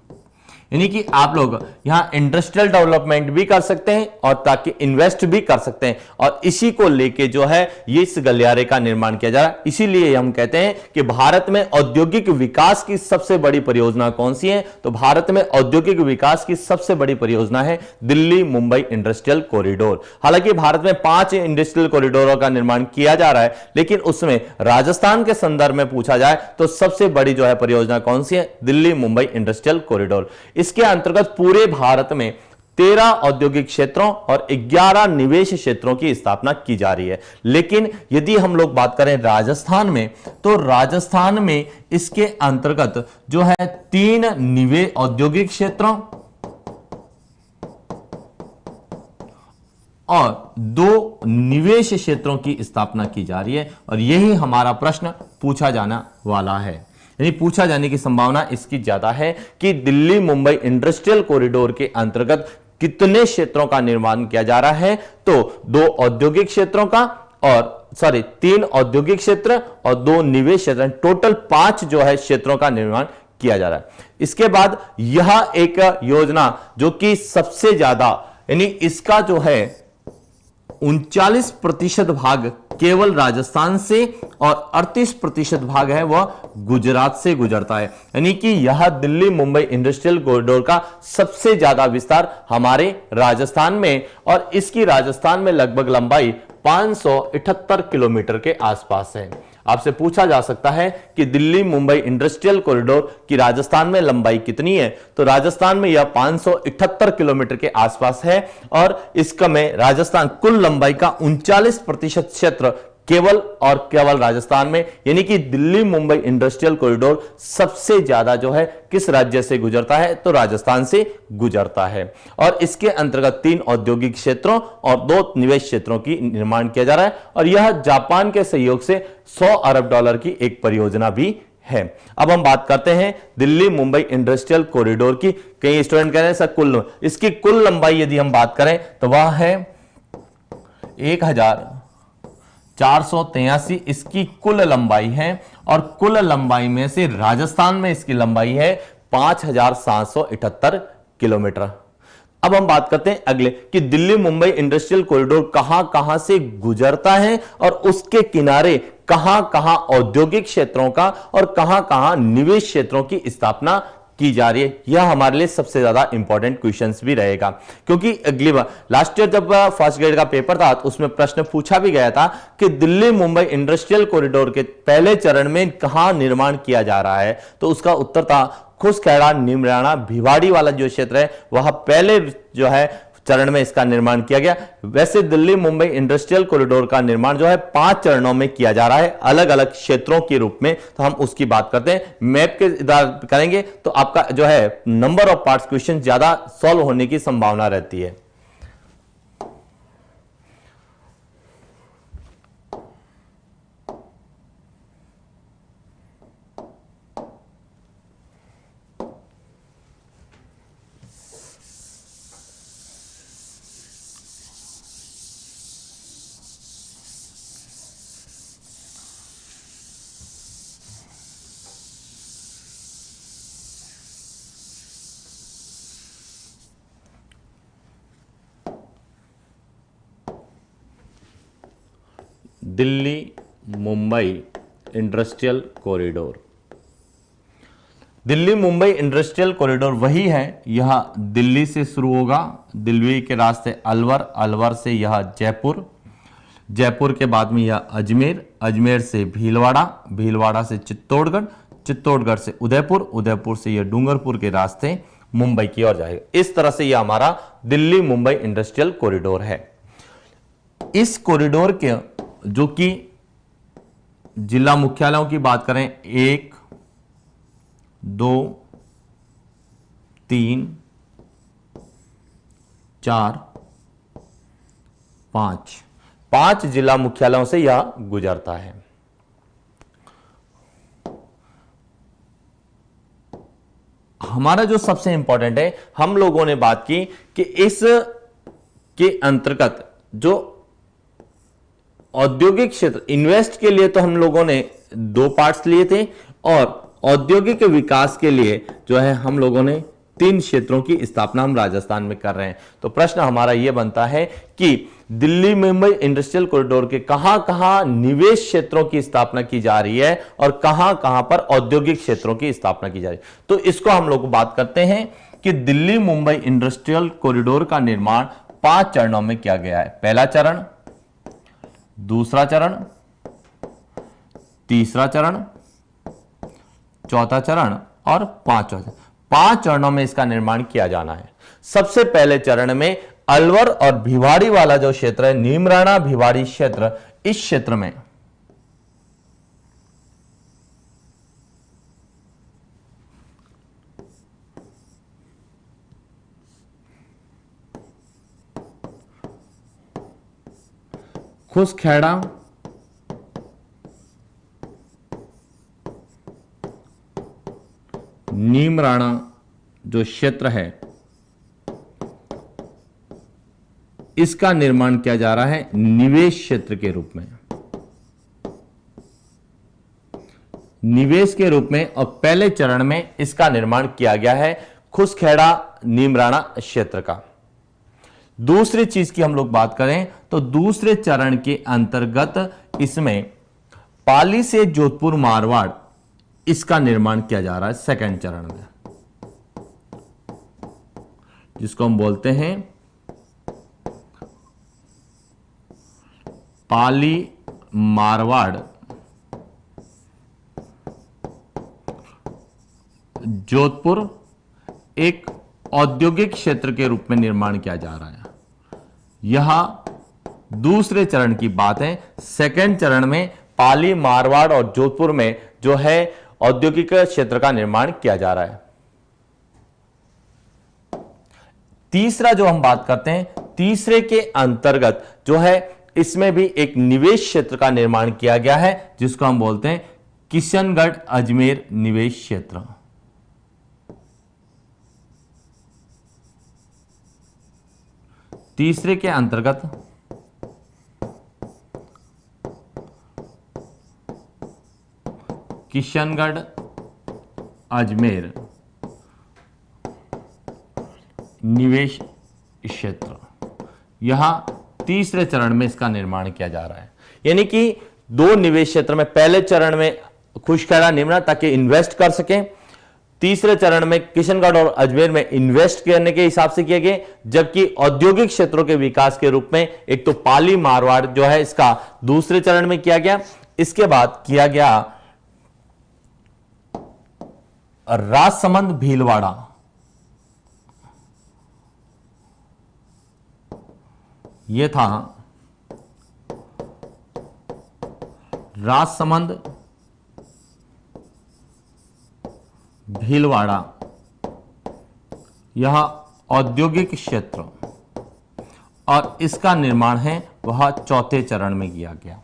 यानी कि आप लोग यहां इंडस्ट्रियल डेवलपमेंट भी कर सकते हैं और ताकि इन्वेस्ट भी कर सकते हैं, और इसी को लेके जो है ये इस गलियारे का निर्माण किया जा रहा है। इसीलिए हम कहते हैं कि भारत में औद्योगिक विकास की सबसे बड़ी परियोजना कौन सी है, तो भारत में औद्योगिक विकास की सबसे बड़ी परियोजना है दिल्ली मुंबई इंडस्ट्रियल कॉरिडोर। हालांकि भारत में 5 इंडस्ट्रियल कॉरिडोरों का निर्माण किया जा रहा है, लेकिन उसमें राजस्थान के संदर्भ में पूछा जाए तो सबसे बड़ी जो है परियोजना कौन सी है, दिल्ली मुंबई इंडस्ट्रियल कॉरिडोर। इसके अंतर्गत पूरे भारत में 13 औद्योगिक क्षेत्रों और 11 निवेश क्षेत्रों की स्थापना की जा रही है। लेकिन यदि हम लोग बात करें राजस्थान में, तो राजस्थान में इसके अंतर्गत जो है 3 निवेश औद्योगिक क्षेत्रों और 2 निवेश क्षेत्रों की स्थापना की जा रही है, और यही हमारा प्रश्न पूछा जाने वाला है। यानी पूछा जाने की संभावना इसकी ज्यादा है कि दिल्ली मुंबई इंडस्ट्रियल कॉरिडोर के अंतर्गत कितने क्षेत्रों का निर्माण किया जा रहा है, तो 2 औद्योगिक क्षेत्रों का और 3 औद्योगिक क्षेत्र और 2 निवेश क्षेत्र, टोटल 5 जो है क्षेत्रों का निर्माण किया जा रहा है। इसके बाद यह एक योजना जो कि सबसे ज्यादा, यानी इसका जो है 39% भाग केवल राजस्थान से और 38% भाग है वह गुजरात से गुजरता है। यानी कि यह दिल्ली मुंबई इंडस्ट्रियल कॉरिडोर का सबसे ज्यादा विस्तार हमारे राजस्थान में, और इसकी राजस्थान में लगभग लंबाई 578 किलोमीटर के आसपास है। आपसे पूछा जा सकता है कि दिल्ली मुंबई इंडस्ट्रियल कॉरिडोर की राजस्थान में लंबाई कितनी है, तो राजस्थान में यह 578 किलोमीटर के आसपास है, और इसका में राजस्थान कुल लंबाई का 39% क्षेत्र केवल और केवल राजस्थान में, यानी कि दिल्ली मुंबई इंडस्ट्रियल कॉरिडोर सबसे ज्यादा जो है किस राज्य से गुजरता है, तो राजस्थान से गुजरता है। और इसके अंतर्गत 3 औद्योगिक क्षेत्रों और 2 निवेश क्षेत्रों की निर्माण किया जा रहा है, और यह जापान के सहयोग से $100 अरब की एक परियोजना भी है। अब हम बात करते हैं दिल्ली मुंबई इंडस्ट्रियल कॉरिडोर की। कई स्टूडेंट कह रहे हैं सर इसकी कुल लंबाई यदि हम बात करें तो वह है 1483 इसकी कुल लंबाई है, और कुल लंबाई में से राजस्थान में इसकी लंबाई है 5778 किलोमीटर। अब हम बात करते हैं अगले कि दिल्ली मुंबई इंडस्ट्रियल कॉरिडोर कहां कहां से गुजरता है और उसके किनारे कहां कहां औद्योगिक क्षेत्रों का और कहां कहां निवेश क्षेत्रों की स्थापना की जा रही है। यह हमारे लिए सबसे ज्यादा इंपॉर्टेंट क्वेश्चंस भी रहेगा, क्योंकि अगली बार लास्ट ईयर जब फर्स्ट ग्रेड का पेपर था तो उसमें प्रश्न पूछा भी गया था कि दिल्ली मुंबई इंडस्ट्रियल कॉरिडोर के पहले चरण में कहां निर्माण किया जा रहा है, तो उसका उत्तर था खुसखैरा नीमराणा भिवाड़ी वाला जो क्षेत्र है वह पहले जो है चरण में इसका निर्माण किया गया। वैसे दिल्ली मुंबई इंडस्ट्रियल कॉरिडोर का निर्माण जो है 5 चरणों में किया जा रहा है, अलग अलग क्षेत्रों के रूप में। तो हम उसकी बात करते हैं, मैप के आधार करेंगे तो आपका जो है नंबर ऑफ पार्ट्स क्वेश्चन ज्यादा सॉल्व होने की संभावना रहती है। Delhi Mumbai industrial corridor, Delhi Mumbai industrial corridor वही है, यह दिल्ली से शुरू होगा, दिल्ली के रास्ते अलवर, अलवर से यह जयपुर, जयपुर के बाद में यह अजमेर, अजमेर से भीलवाड़ा, भीलवाड़ा से चित्तौड़गढ़, चित्तौड़गढ़ से उदयपुर, उदयपुर से यह डूंगरपुर के रास्ते मुंबई की ओर जाएगा। इस तरह से यह हमारा दिल्ली मुंबई इंडस्ट्रियल कॉरिडोर है। इस कॉरिडोर के जो कि जिला मुख्यालयों की बात करें 1, 2, 3, 4, 5 जिला मुख्यालयों से यह गुजरता है। हमारा जो सबसे इंपॉर्टेंट है, हम लोगों ने बात की कि इस के अंतर्गत जो औद्योगिक क्षेत्र इन्वेस्ट के लिए तो हम लोगों ने 2 पार्ट्स लिए थे, और औद्योगिक विकास के लिए जो है हम लोगों ने 3 क्षेत्रों की स्थापना हम राजस्थान में कर रहे हैं। तो प्रश्न हमारा यह बनता है कि दिल्ली मुंबई इंडस्ट्रियल कॉरिडोर के कहां कहां निवेश क्षेत्रों की स्थापना की जा रही है और कहां कहां पर औद्योगिक क्षेत्रों की स्थापना की जा रही है। तो इसको हम लोग बात करते हैं कि दिल्ली मुंबई इंडस्ट्रियल कॉरिडोर का निर्माण 5 चरणों में किया गया है। पहला चरण, दूसरा चरण, तीसरा चरण, चौथा चरण और 5वां चरण। 5 चरणों में इसका निर्माण किया जाना है। सबसे पहले चरण में अलवर और भिवाड़ी वाला जो क्षेत्र है, नीमराणा भिवाड़ी क्षेत्र, इस क्षेत्र में खुसखैड़ा, नीमराणा जो क्षेत्र है इसका निर्माण किया जा रहा है निवेश क्षेत्र के रूप में, निवेश के रूप में। और पहले चरण में इसका निर्माण किया गया है खुसखैड़ा नीमराणा क्षेत्र का। दूसरी चीज की हम लोग बात करें तो दूसरे चरण के अंतर्गत इसमें पाली से जोधपुर मारवाड़ इसका निर्माण किया जा रहा है सेकंड चरण में, जिसको हम बोलते हैं पाली मारवाड़ जोधपुर एक औद्योगिक क्षेत्र के रूप में निर्माण किया जा रहा है। यह दूसरे चरण की बात है। सेकंड चरण में पाली, मारवाड़ और जोधपुर में जो है औद्योगिक क्षेत्र का निर्माण किया जा रहा है। तीसरा जो हम बात करते हैं, तीसरे के अंतर्गत जो है इसमें भी एक निवेश क्षेत्र का निर्माण किया गया है, जिसको हम बोलते हैं किशनगढ़ अजमेर निवेश क्षेत्र। तीसरे के अंतर्गत किशनगढ़ अजमेर निवेश क्षेत्र, यहां तीसरे चरण में इसका निर्माण किया जा रहा है। यानी कि दो निवेश क्षेत्र में, पहले चरण में खुशखैरा निमरा ताकि इन्वेस्ट कर सकें, तीसरे चरण में किशनगढ़ और अजमेर में इन्वेस्ट करने के हिसाब से किए गए, जबकि औद्योगिक क्षेत्रों के विकास के रूप में एक तो पाली, मारवाड़ जो है इसका दूसरे चरण में किया गया। इसके बाद किया गया राजसमंद, भीलवाड़ा, यह था राजसमंद, भीलवाड़ा, यह औद्योगिक क्षेत्र, और इसका निर्माण है वह चौथे चरण में किया गया।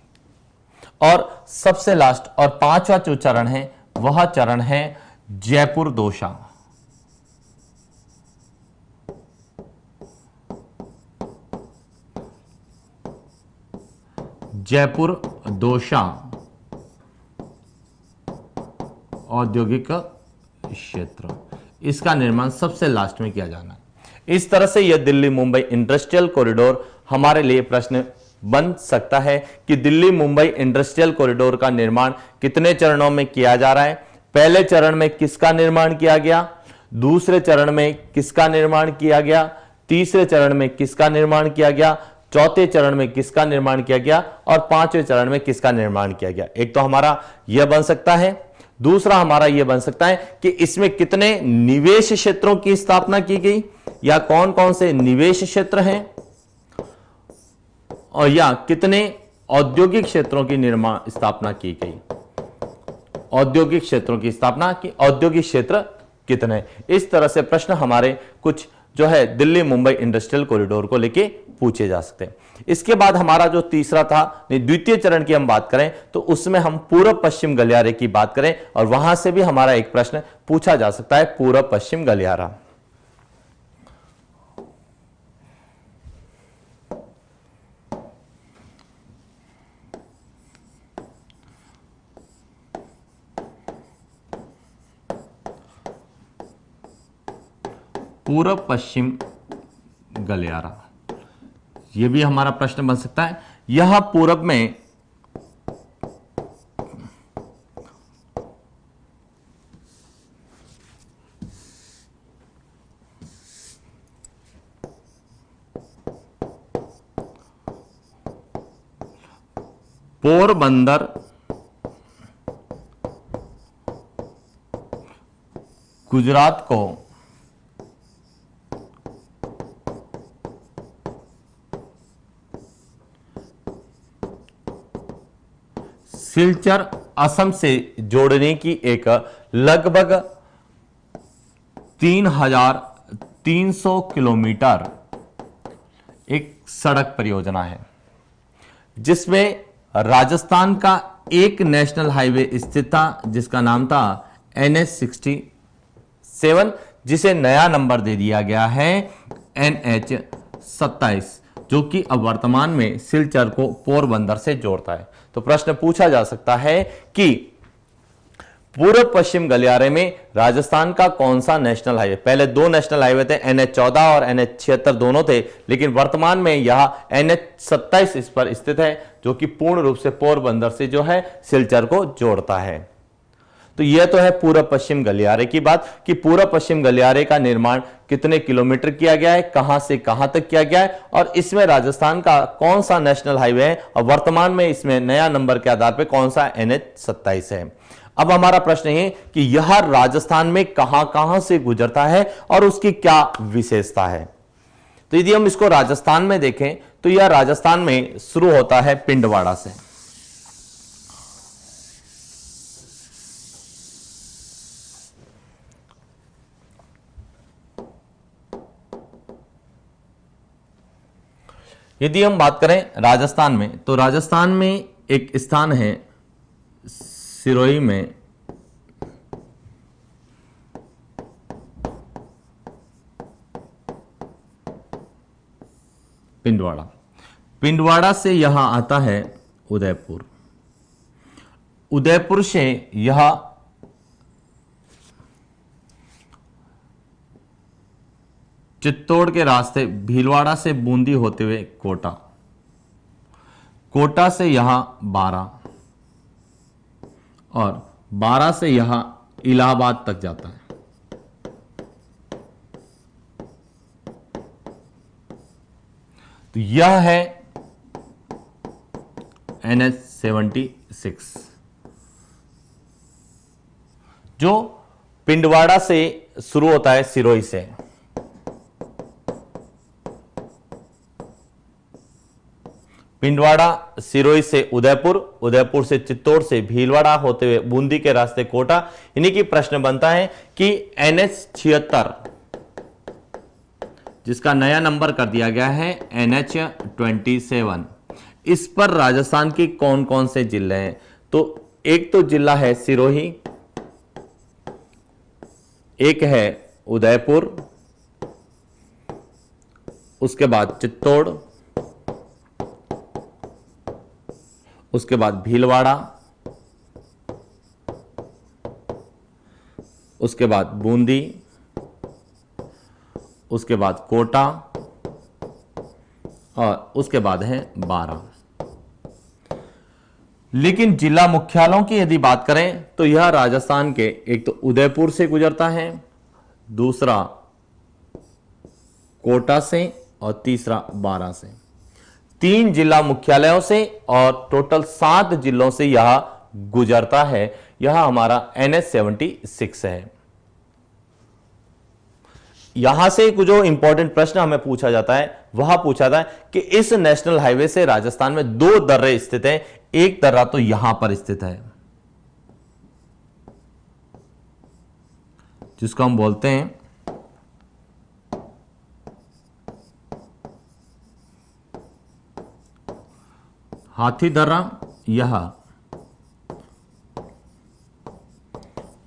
और सबसे लास्ट और पांचवा जो चरण है वह चरण है जयपुर दोसा। जयपुर दोसा औद्योगिक क्षेत्र, इसका निर्माण सबसे लास्ट में किया जाना है। इस तरह से यह दिल्ली मुंबई इंडस्ट्रियल कॉरिडोर हमारे लिए प्रश्न बन सकता है कि दिल्ली मुंबई इंडस्ट्रियल कॉरिडोर का निर्माण कितने चरणों में किया जा रहा है। पहले चरण में किसका निर्माण किया गया, दूसरे चरण में किसका निर्माण किया गया, तीसरे चरण में किसका निर्माण किया गया, चौथे चरण में किसका निर्माण किया गया, और पांचवें चरण में किसका निर्माण किया गया। एक तो हमारा यह बन सकता है, दूसरा हमारा यह बन सकता है कि इसमें कितने निवेश क्षेत्रों की स्थापना की गई, या कौन कौन से निवेश क्षेत्र हैं, और या कितने औद्योगिक क्षेत्रों की निर्माण स्थापना की गई। औद्योगिक क्षेत्रों की स्थापना की, औद्योगिक क्षेत्र कितने, इस तरह से प्रश्न हमारे कुछ जो है दिल्ली मुंबई इंडस्ट्रियल कॉरिडोर को लेके पूछे जा सकते हैं। इसके बाद हमारा जो तीसरा था, द्वितीय चरण की हम बात करें तो उसमें हम पूर्व पश्चिम गलियारे की बात करें, और वहां से भी हमारा एक प्रश्न पूछा जा सकता है, पूर्व पश्चिम गलियारा। पूर्व पश्चिम गलियारा, यह भी हमारा प्रश्न बन सकता है। यह पूरब में पोरबंदर, गुजरात को सिलचर, असम से जोड़ने की एक लगभग 3,300 किलोमीटर एक सड़क परियोजना है, जिसमें राजस्थान का एक नेशनल हाईवे स्थित था जिसका नाम था NH-67, जिसे नया नंबर दे दिया गया है NH-27, जो कि अब वर्तमान में सिलचर को पोरबंदर से जोड़ता है। तो प्रश्न पूछा जा सकता है कि पूर्व पश्चिम गलियारे में राजस्थान का कौन सा नेशनल हाईवे, पहले दो नेशनल हाईवे थे, NH-14 और NH-76 दोनों थे, लेकिन वर्तमान में यह NH-27 इस पर स्थित है, जो कि पूर्ण रूप से पोरबंदर से जो है सिलचर को जोड़ता है। तो यह तो है पूर्व पश्चिम गलियारे की बात कि पूर्व पश्चिम गलियारे का निर्माण कितने किलोमीटर किया गया है, कहां से कहां तक किया गया है, और इसमें राजस्थान का कौन सा नेशनल हाईवे है, और वर्तमान में इसमें नया नंबर के आधार पर कौन सा NH-27 है। अब हमारा प्रश्न है कि यह राजस्थान में कहां कहां से गुजरता है और उसकी क्या विशेषता है। तो यदि हम इसको राजस्थान में देखें तो यह राजस्थान में शुरू होता है पिंडवाड़ा से। यदि हम बात करें राजस्थान में, तो राजस्थान में एक स्थान है सिरोही में, पिंडवाड़ा। पिंडवाड़ा से यहां आता है उदयपुर। उदयपुर से यह चित्तौड़ के रास्ते भीलवाड़ा से बूंदी होते हुए कोटा, कोटा से यहां बारां और बारां से यहां इलाहाबाद तक जाता है। तो यह है NH-76 जो पिंडवाड़ा से शुरू होता है सिरोही से। पिंडवाड़ा सिरोही से उदयपुर, उदयपुर से चित्तौड़ से भीलवाड़ा होते हुए बूंदी के रास्ते कोटा। यानी कि प्रश्न बनता है कि NH-76 जिसका नया नंबर कर दिया गया है NH-27, इस पर राजस्थान के कौन कौन से जिले हैं? तो एक तो जिला है सिरोही, एक है उदयपुर, उसके बाद चित्तौड़, उसके बाद भीलवाड़ा, उसके बाद बूंदी, उसके बाद कोटा और उसके बाद है बारां। लेकिन जिला मुख्यालयों की यदि बात करें तो यह राजस्थान के एक तो उदयपुर से गुजरता है, दूसरा कोटा से और तीसरा बारां से। 3 जिला मुख्यालयों से और टोटल 7 जिलों से यह गुजरता है। यह हमारा NH-76 है। यहां से जो इंपॉर्टेंट प्रश्न हमें पूछा जाता है वह पूछा था कि इस नेशनल हाईवे से राजस्थान में 2 दर्रे स्थित हैं। एक दर्रा तो यहां पर स्थित है जिसको हम बोलते हैं हाथी दर्रा। यह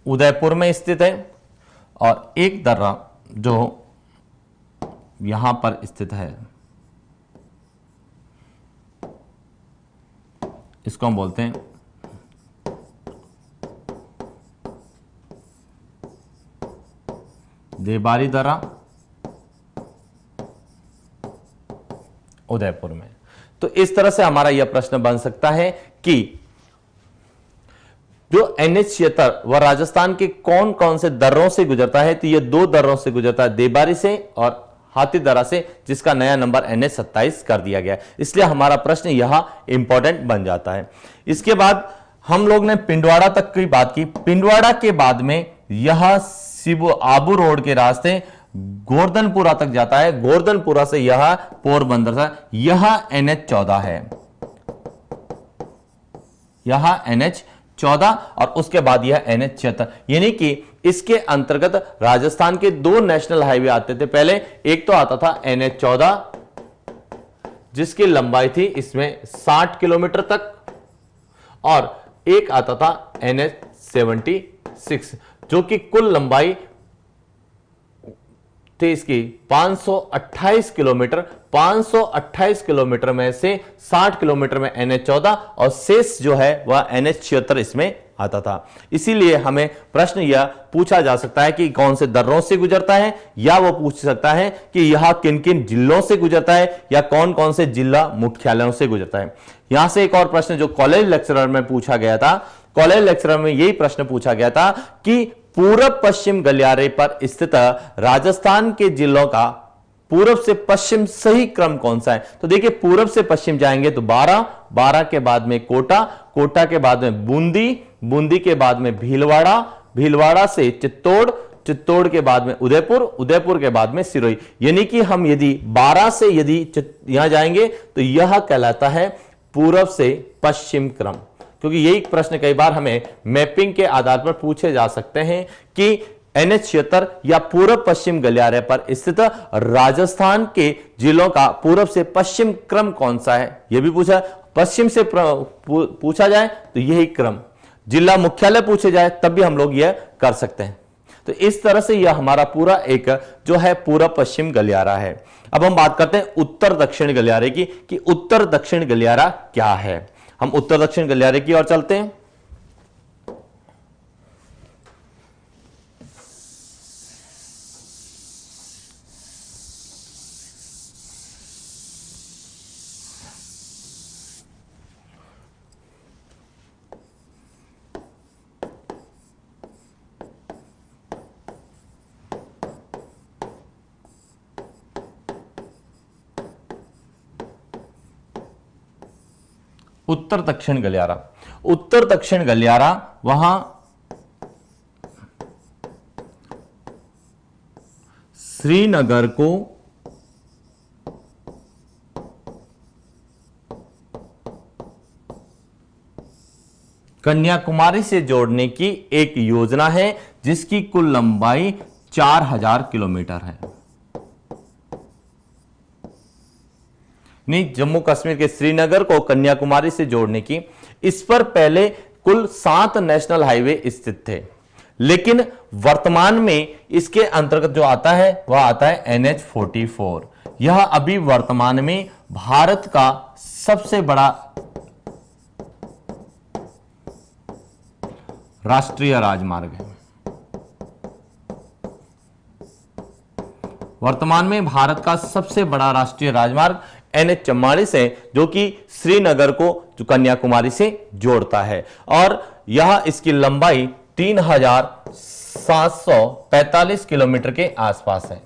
उदयपुर में स्थित है और एक दर्रा जो यहां पर स्थित है इसको हम बोलते हैं देबारी दर्रा, उदयपुर में। तो इस तरह से हमारा यह प्रश्न बन सकता है कि जो NH-76 वह राजस्थान के कौन कौन से दर्रों से गुजरता है? तो यह 2 दर्रों से गुजरता है, देबारी से और हाथी दर्रा से, जिसका नया नंबर NH-27 कर दिया गया है। इसलिए हमारा प्रश्न यहां इंपॉर्टेंट बन जाता है। इसके बाद हम लोग ने पिंडवाड़ा तक की बात की। पिंडवाड़ा के बाद में यह शिबू आबू रोड के रास्ते गोवर्धनपुरा तक जाता है। गोवर्धनपुरा से यह पोरबंदर था। यह NH-14 है, यह NH-14 और उसके बाद यह NH-76। यानी कि इसके अंतर्गत राजस्थान के 2 नेशनल हाईवे आते थे। पहले एक तो आता था NH-14 जिसकी लंबाई थी इसमें 60 किलोमीटर तक, और एक आता था NH-76 जो कि कुल लंबाई थी इसकी 528 किलोमीटर। 528 किलोमीटर में से 60 किलोमीटर में NH-14 और शेष जो है वह NH-76 इसमें आता था। इसीलिए हमें प्रश्न यह पूछा जा सकता है कि कौन से दर्रों से गुजरता है, या वो पूछ सकता है कि यह किन किन जिलों से गुजरता है या कौन कौन से जिला मुख्यालयों से गुजरता है। यहां से एक और प्रश्न जो कॉलेज लेक्चरर में पूछा गया था, कॉलेज लेक्चरर में यही प्रश्न पूछा गया था कि पूरब पश्चिम गलियारे पर स्थित राजस्थान के जिलों का पूरब से पश्चिम सही क्रम कौन सा है? तो देखिए पूरब से पश्चिम जाएंगे तो बारां, बारां के बाद में कोटा, कोटा के बाद में बूंदी, बूंदी के बाद में भीलवाड़ा, भीलवाड़ा से चित्तौड़, चित्तौड़ के बाद में उदयपुर, उदयपुर के बाद में सिरोही। यानी कि हम यदि 12 से यदि यहां जाएंगे तो यह कहलाता है पूर्व से पश्चिम क्रम, क्योंकि यही प्रश्न कई बार हमें मैपिंग के आधार पर पूछे जा सकते हैं कि NH-76 या पूर्व पश्चिम गलियारे पर स्थित राजस्थान के जिलों का पूर्व से पश्चिम क्रम कौन सा है, यह भी पूछा। पश्चिम से पूछा जाए तो यही क्रम, जिला मुख्यालय पूछे जाए तब भी हम लोग यह कर सकते हैं। तो इस तरह से यह हमारा पूरा एक जो है पूर्व पश्चिम गलियारा है। अब हम बात करते हैं उत्तर दक्षिण गलियारे की कि उत्तर दक्षिण गलियारा क्या है। हम उत्तर दक्षिण गलियारे की ओर चलते हैं। उत्तर दक्षिण गलियारा, उत्तर दक्षिण गलियारा वहां श्रीनगर को कन्याकुमारी से जोड़ने की एक योजना है जिसकी कुल लंबाई 4000 किलोमीटर है। नहीं, जम्मू कश्मीर के श्रीनगर को कन्याकुमारी से जोड़ने की, इस पर पहले कुल 7 नेशनल हाईवे स्थित थे, लेकिन वर्तमान में इसके अंतर्गत जो आता है वह आता है NH-44। यह अभी वर्तमान में भारत का सबसे बड़ा राष्ट्रीय राजमार्ग है। वर्तमान में भारत का सबसे बड़ा राष्ट्रीय राजमार्ग NH-44 है, जो कि श्रीनगर को जो कन्याकुमारी से जोड़ता है, और यह इसकी लंबाई 3745 किलोमीटर के आसपास है।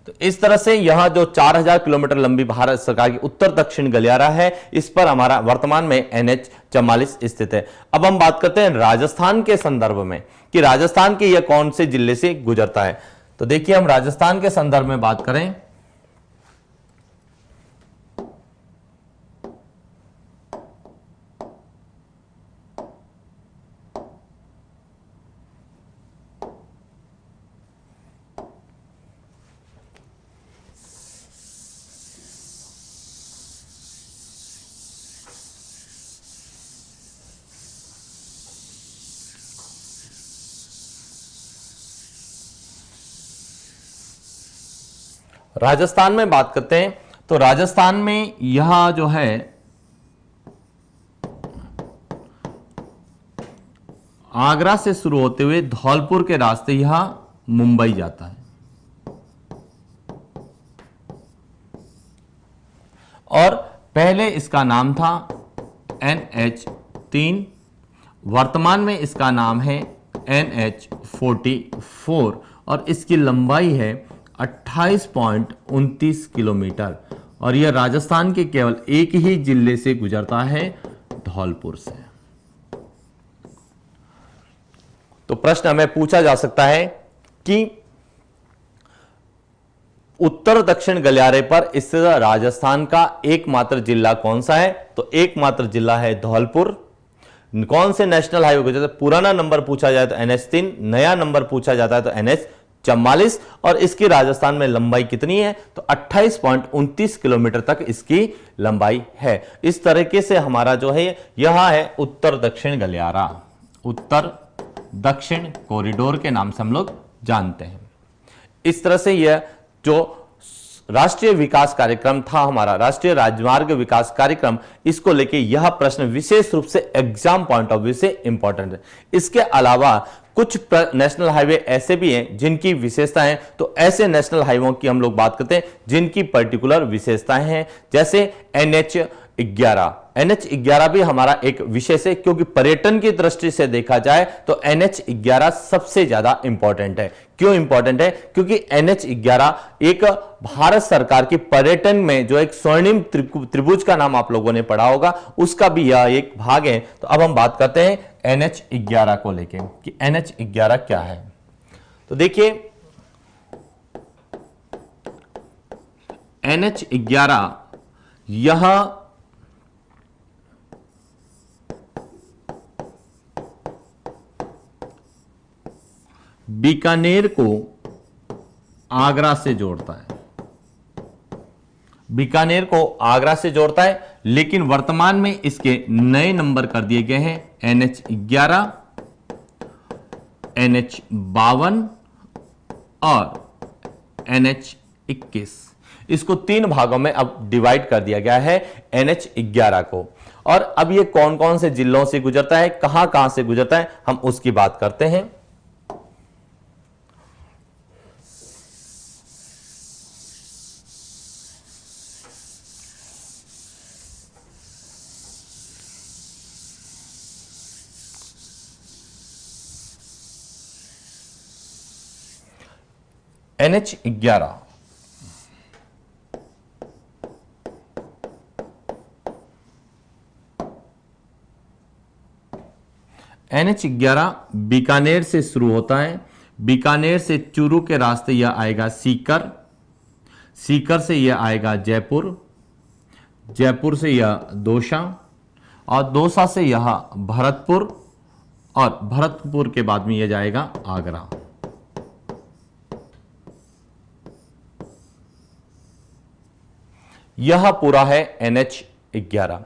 तो इस तरह से यह जो 4000 किलोमीटर लंबी भारत सरकार की उत्तर दक्षिण गलियारा है, इस पर हमारा वर्तमान में NH-44 स्थित है। अब हम बात करते हैं राजस्थान के संदर्भ में कि राजस्थान के यह कौन से जिले से गुजरता है। तो देखिए, हम राजस्थान के संदर्भ में बात करें राजस्थान में बात करते हैं तो राजस्थान में यह जो है आगरा से शुरू होते हुए धौलपुर के रास्ते यह मुंबई जाता है, और पहले इसका नाम था NH-3, वर्तमान में इसका नाम है NH-44 और इसकी लंबाई है 28.29 किलोमीटर, और यह राजस्थान के केवल एक ही जिले से गुजरता है, धौलपुर से। तो प्रश्न हमें पूछा जा सकता है कि उत्तर दक्षिण गलियारे पर स्थित राजस्थान का एकमात्र जिला कौन सा है, तो एकमात्र जिला है धौलपुर। कौन से नेशनल हाईवे को, जैसे पुराना नंबर पूछा जाए तो NH-3, नया नंबर पूछा जाता है तो NH-44, और इसकी राजस्थान में लंबाई कितनी है, तो 28.29 किलोमीटर तक इसकी लंबाई है। इस तरीके से हमारा जो है यह है उत्तर दक्षिण गलियारा, उत्तर दक्षिण कॉरिडोर के नाम से हम लोग जानते हैं। इस तरह से यह जो राष्ट्रीय विकास कार्यक्रम था, हमारा राष्ट्रीय राजमार्ग विकास कार्यक्रम, इसको लेके यह प्रश्न विशेष रूप से एग्जाम पॉइंट ऑफ व्यू से इंपॉर्टेंट है। इसके अलावा कुछ नेशनल हाईवे ऐसे भी हैं जिनकी विशेषताएं, तो ऐसे नेशनल हाईवे की हम लोग बात करते हैं जिनकी पर्टिकुलर विशेषताएं हैं, जैसे NH-11। NH-11 भी हमारा एक विशेष है, क्योंकि पर्यटन की दृष्टि से देखा जाए तो NH-11 सबसे ज्यादा इंपॉर्टेंट है। क्यों इंपॉर्टेंट है, क्योंकि NH-11 एक भारत सरकार की पर्यटन में जो एक स्वर्णिम त्रिभुज का नाम आप लोगों ने पढ़ा होगा, उसका भी यह एक भाग है। तो अब हम बात करते हैं NH-11 को लेके कि NH-11 क्या है। तो देखिए NH11 यह बीकानेर को आगरा से जोड़ता है, बीकानेर को आगरा से जोड़ता है, लेकिन वर्तमान में इसके नए नंबर कर दिए गए हैं NH11, NH52 और NH21। इसको 3 भागों में अब डिवाइड कर दिया गया है NH11 को। और अब ये कौन कौन से जिलों से गुजरता है, कहां कहां से गुजरता है, हम उसकी बात करते हैं। NH11 NH11 बीकानेर से शुरू होता है, बीकानेर से चूरू के रास्ते यह आएगा सीकर, सीकर से यह आएगा जयपुर, जयपुर से यह दौसा और दौसा से यह भरतपुर और भरतपुर के बाद में यह जाएगा आगरा। यह पूरा है NH11,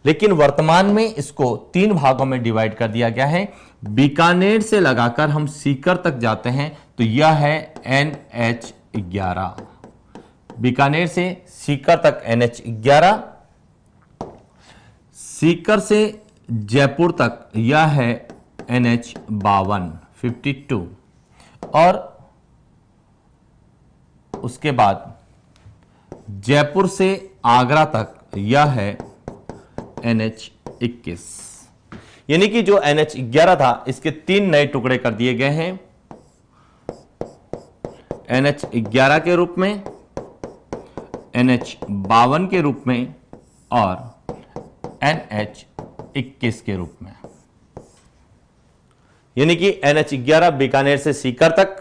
लेकिन वर्तमान में इसको 3 भागों में डिवाइड कर दिया गया है। बीकानेर से लगाकर हम सीकर तक जाते हैं तो यह है NH11, बीकानेर से सीकर तक NH11, सीकर से जयपुर तक यह है NH52 और उसके बाद जयपुर से आगरा तक यह है NH21। यानी कि जो NH11 था इसके 3 नए टुकड़े कर दिए गए हैं, NH11 के रूप में, NH52 के रूप में और NH21 के रूप में। यानी कि NH11 बीकानेर से सीकर तक,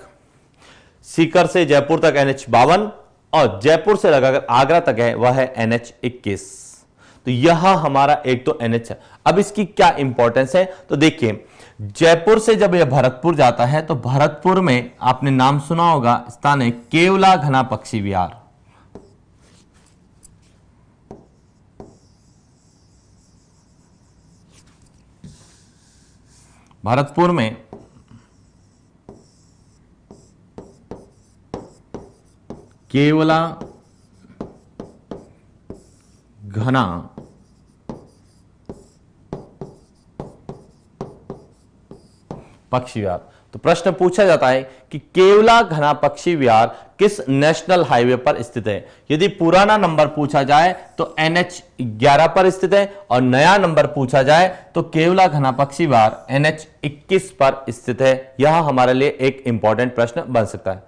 सीकर से जयपुर तक NH52 और जयपुर से लगाकर आगरा तक है वह है NH21। तो यह हमारा एक तो NH है। अब इसकी क्या इंपॉर्टेंस है तो देखिए, जयपुर से जब यह भरतपुर जाता है तो भरतपुर में आपने नाम सुना होगा, स्थान है केवला घना पक्षी विहार। भरतपुर में केवला घना पक्षी विहार। तो प्रश्न पूछा जाता है कि केवला घना पक्षी विहार किस नेशनल हाईवे पर स्थित है। यदि पुराना नंबर पूछा जाए तो NH11 पर स्थित है और नया नंबर पूछा जाए तो केवला घना पक्षी विहार NH21 पर स्थित है। यह हमारे लिए एक इंपॉर्टेंट प्रश्न बन सकता है।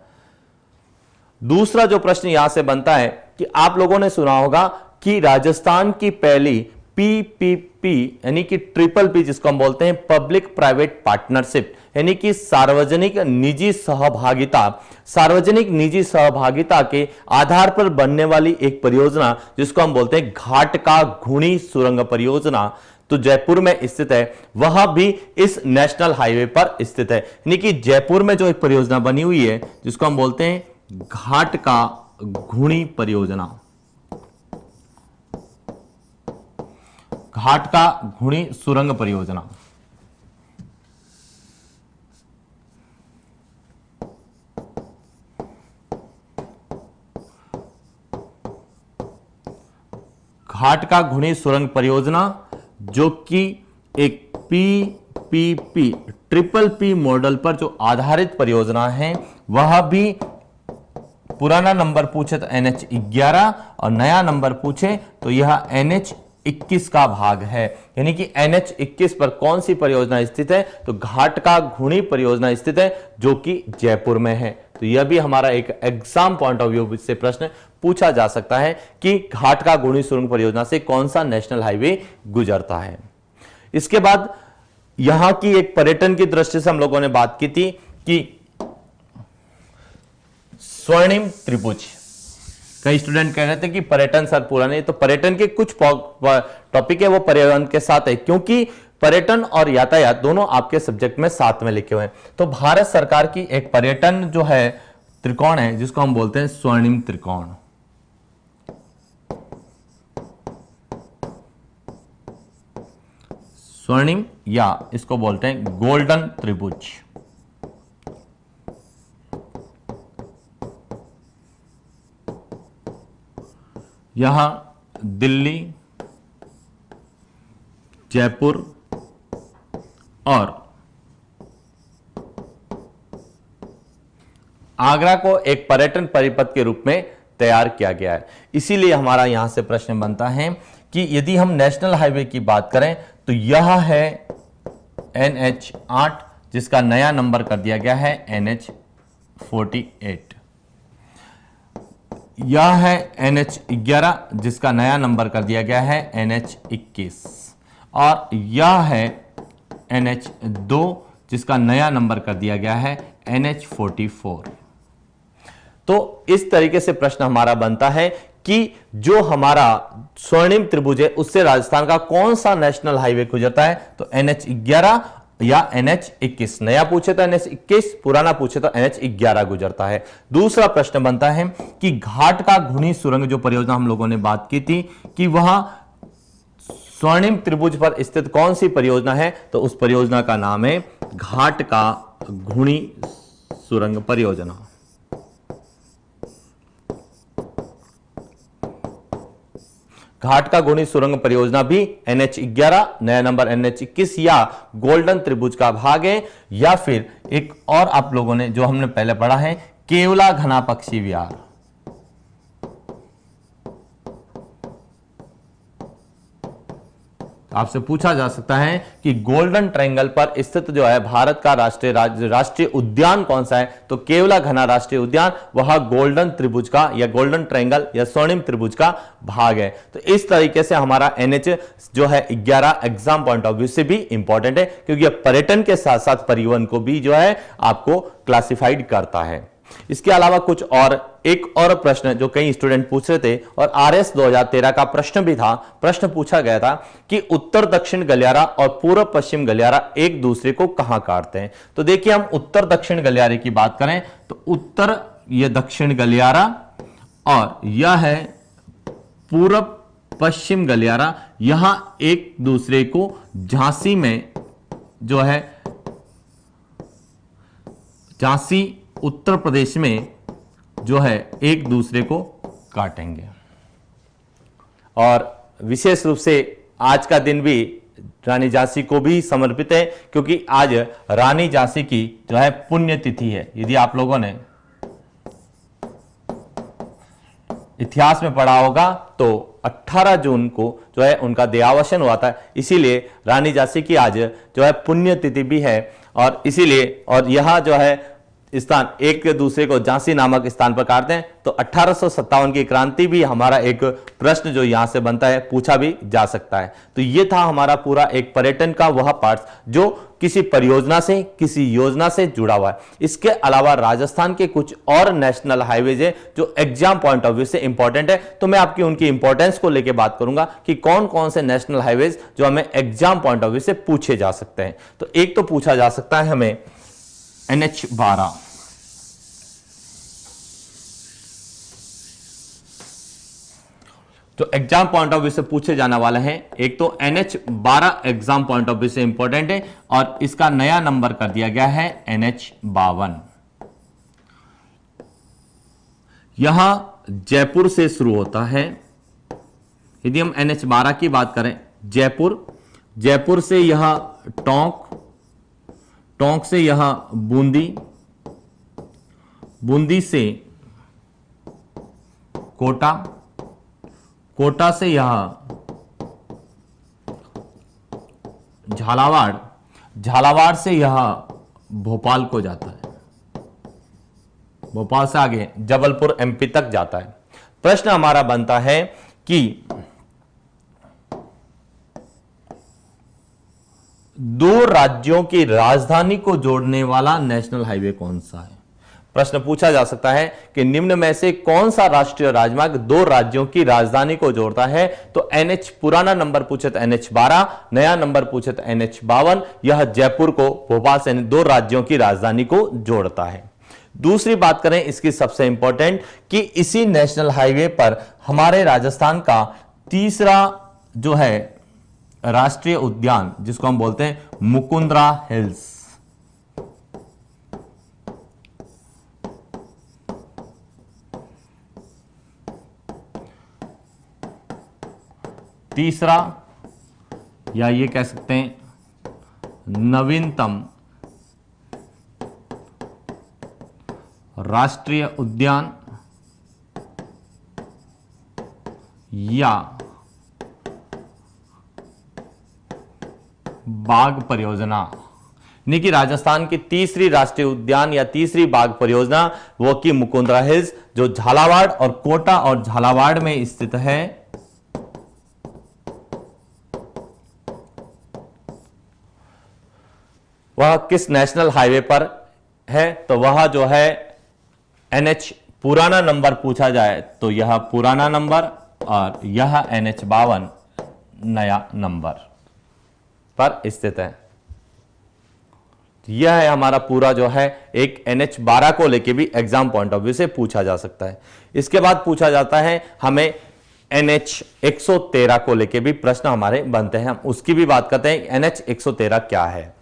दूसरा जो प्रश्न यहां से बनता है कि आप लोगों ने सुना होगा कि राजस्थान की पहली PPP यानी कि ट्रिपल P जिसको हम बोलते हैं पब्लिक प्राइवेट पार्टनरशिप, यानी कि सार्वजनिक निजी सहभागिता, सार्वजनिक निजी सहभागिता के आधार पर बनने वाली एक परियोजना जिसको हम बोलते हैं घाट का घुणी सुरंग परियोजना, तो जयपुर में स्थित है। वह भी इस नेशनल हाईवे पर स्थित है। यानी कि जयपुर में जो एक परियोजना बनी हुई है जिसको हम बोलते हैं घाट का घुणी परियोजना, घाट का घुणी सुरंग परियोजना। घाट का घुणी सुरंग परियोजना जो कि एक PPP ट्रिपल P मॉडल पर जो आधारित परियोजना है, वह भी पुराना नंबर पूछे तो NH11 और नया नंबर पूछे तो यह NH21 का भाग है। यानी कि NH21 पर कौन सी परियोजना स्थित है तो घाट का घुणी परियोजना स्थित है जो कि जयपुर में है। तो यह भी हमारा एक एग्जाम पॉइंट ऑफ व्यू से प्रश्न पूछा जा सकता है कि घाट का घुणी सुरंग परियोजना से कौन सा नेशनल हाईवे गुजरता है। इसके बाद यहां की एक पर्यटन की दृष्टि से हम लोगों ने बात की थी कि स्वर्णिम त्रिभुज। कई स्टूडेंट कह रहे थे कि पर्यटन सर पूरा नहीं, तो पर्यटन के कुछ टॉपिक है वो पर्यावरण के साथ है, क्योंकि पर्यटन और यातायात दोनों आपके सब्जेक्ट में साथ में लिखे हुए हैं। तो भारत सरकार की एक पर्यटन जो है त्रिकोण है, जिसको हम बोलते हैं स्वर्णिम त्रिकोण। स्वर्णिम या इसको बोलते हैं गोल्डन त्रिभुज। यहां दिल्ली, जयपुर और आगरा को एक पर्यटन परिपथ के रूप में तैयार किया गया है। इसीलिए हमारा यहां से प्रश्न बनता है कि यदि हम नेशनल हाईवे की बात करें तो यह है NH8, जिसका नया नंबर कर दिया गया है NH48। यह है NH11, जिसका नया नंबर कर दिया गया है NH21। और यह है NH2, जिसका नया नंबर कर दिया गया है NH44। तो इस तरीके से प्रश्न हमारा बनता है कि जो हमारा स्वर्णिम त्रिभुज है उससे राजस्थान का कौन सा नेशनल हाईवे गुजरता है, तो NH11 या NH21। नया पूछे तो NH21, पुराना पूछे तो NH11 गुजरता है। दूसरा प्रश्न बनता है कि घाट का घुनी सुरंग जो परियोजना हम लोगों ने बात की थी कि वह स्वर्णिम त्रिभुज पर स्थित कौन सी परियोजना है, तो उस परियोजना का नाम है घाट का घुनी सुरंग परियोजना। घाट का घुनी सुरंग परियोजना भी NH11, नया नंबर NH21 या गोल्डन त्रिभुज का भाग है, या फिर एक और आप लोगों ने जो हमने पहले पढ़ा है केवला घना पक्षी विहार। आपसे पूछा जा सकता है कि गोल्डन ट्रायंगल पर स्थित जो है भारत का राष्ट्रीय उद्यान कौन सा है, तो केवला घना राष्ट्रीय उद्यान वह गोल्डन त्रिभुज का या गोल्डन ट्रायंगल या स्वर्णिम त्रिभुज का भाग है। तो इस तरीके से हमारा NH जो है 11 एग्जाम पॉइंट ऑफ व्यू से भी इंपॉर्टेंट है, क्योंकि पर्यटन के साथ साथ परिवहन को भी जो है आपको क्लासिफाइड करता है। इसके अलावा कुछ और एक और प्रश्न जो कई स्टूडेंट पूछ रहे थे और RS 2013 का प्रश्न भी था, प्रश्न पूछा गया था कि उत्तर दक्षिण गलियारा और पूर्व पश्चिम गलियारा एक दूसरे को कहां काटते हैं। तो देखिए हम उत्तर दक्षिण गलियारे की बात करें तो उत्तर यह दक्षिण गलियारा और यह है पूर्व पश्चिम गलियारा, यहां एक दूसरे को झांसी में जो है झांसी उत्तर प्रदेश में जो है एक दूसरे को काटेंगे। और विशेष रूप से आज का दिन भी रानी झांसी को भी समर्पित है, क्योंकि आज रानी झांसी की जो है पुण्यतिथि है। यदि आप लोगों ने इतिहास में पढ़ा होगा तो 18 जून को जो है उनका देहावसान हुआ था, इसीलिए रानी झांसी की आज जो है पुण्यतिथि भी है। और इसीलिए और यह जो है स्थान एक दूसरे को झांसी नामक स्थान पर काटते हैं। तो 1857 की क्रांति भी हमारा एक प्रश्न जो यहां से बनता है, पूछा भी जा सकता है। तो यह था हमारा पूरा एक पर्यटन का वह पार्ट जो किसी परियोजना से किसी योजना से जुड़ा हुआ है। इसके अलावा राजस्थान के कुछ और नेशनल हाईवेज है जो एग्जाम पॉइंट ऑफ व्यू से इंपॉर्टेंट है, तो मैं आपकी उनकी इंपॉर्टेंस को लेकर बात करूंगा कि कौन कौन से नेशनल हाईवेज जो हमें एग्जाम पॉइंट ऑफ व्यू से पूछे जा सकते हैं। तो एक तो पूछा जा सकता है हमें NH12, तो एग्जाम पॉइंट ऑफ व्यू से पूछे जाने वाले हैं। एक तो NH12 exam point of view से इंपॉर्टेंट है और इसका नया नंबर कर दिया गया है NH52। यहां जयपुर से शुरू होता है। यदि हम NH12 की बात करें, जयपुर से यह टोंक, टोंक से यह बूंदी, बूंदी से कोटा, कोटा से यह झालावाड़, झालावाड़ से यह भोपाल को जाता है, भोपाल से आगे जबलपुर MP तक जाता है। प्रश्न हमारा बनता है कि दो राज्यों की राजधानी को जोड़ने वाला नेशनल हाईवे कौन सा है। प्रश्न पूछा जा सकता है कि निम्न में से कौन सा राष्ट्रीय राजमार्ग दो राज्यों की राजधानी को जोड़ता है? तो NH, पुराना नंबर पूछे तो NH12, नया नंबर पूछे तो NH52। यह जयपुर को भोपाल से दो राज्यों की राजधानी को जोड़ता है। दूसरी बात करें इसकी सबसे इंपॉर्टेंट कि इसी नेशनल हाईवे पर हमारे राजस्थान का तीसरा जो है राष्ट्रीय उद्यान, जिसको हम बोलते हैं मुकुंदरा हिल्स, तीसरा या ये कह सकते हैं नवीनतम राष्ट्रीय उद्यान या बाघ परियोजना, यानी कि राजस्थान की तीसरी राष्ट्रीय उद्यान या तीसरी बाघ परियोजना वो की मुकुंदरा हिल्स, जो झालावाड़ और कोटा और झालावाड़ में स्थित है। वह किस नेशनल हाईवे पर है? तो वह जो है NH, पुराना नंबर पूछा जाए तो यह पुराना नंबर, और यह NH52 नया नंबर पर स्थित है। यह है हमारा पूरा जो है एक NH12 को लेके भी एग्जाम पॉइंट ऑफ व्यू से पूछा जा सकता है। इसके बाद पूछा जाता है हमें NH113 को लेके भी प्रश्न हमारे बनते हैं, हम उसकी भी बात करते हैं। NH113 क्या है?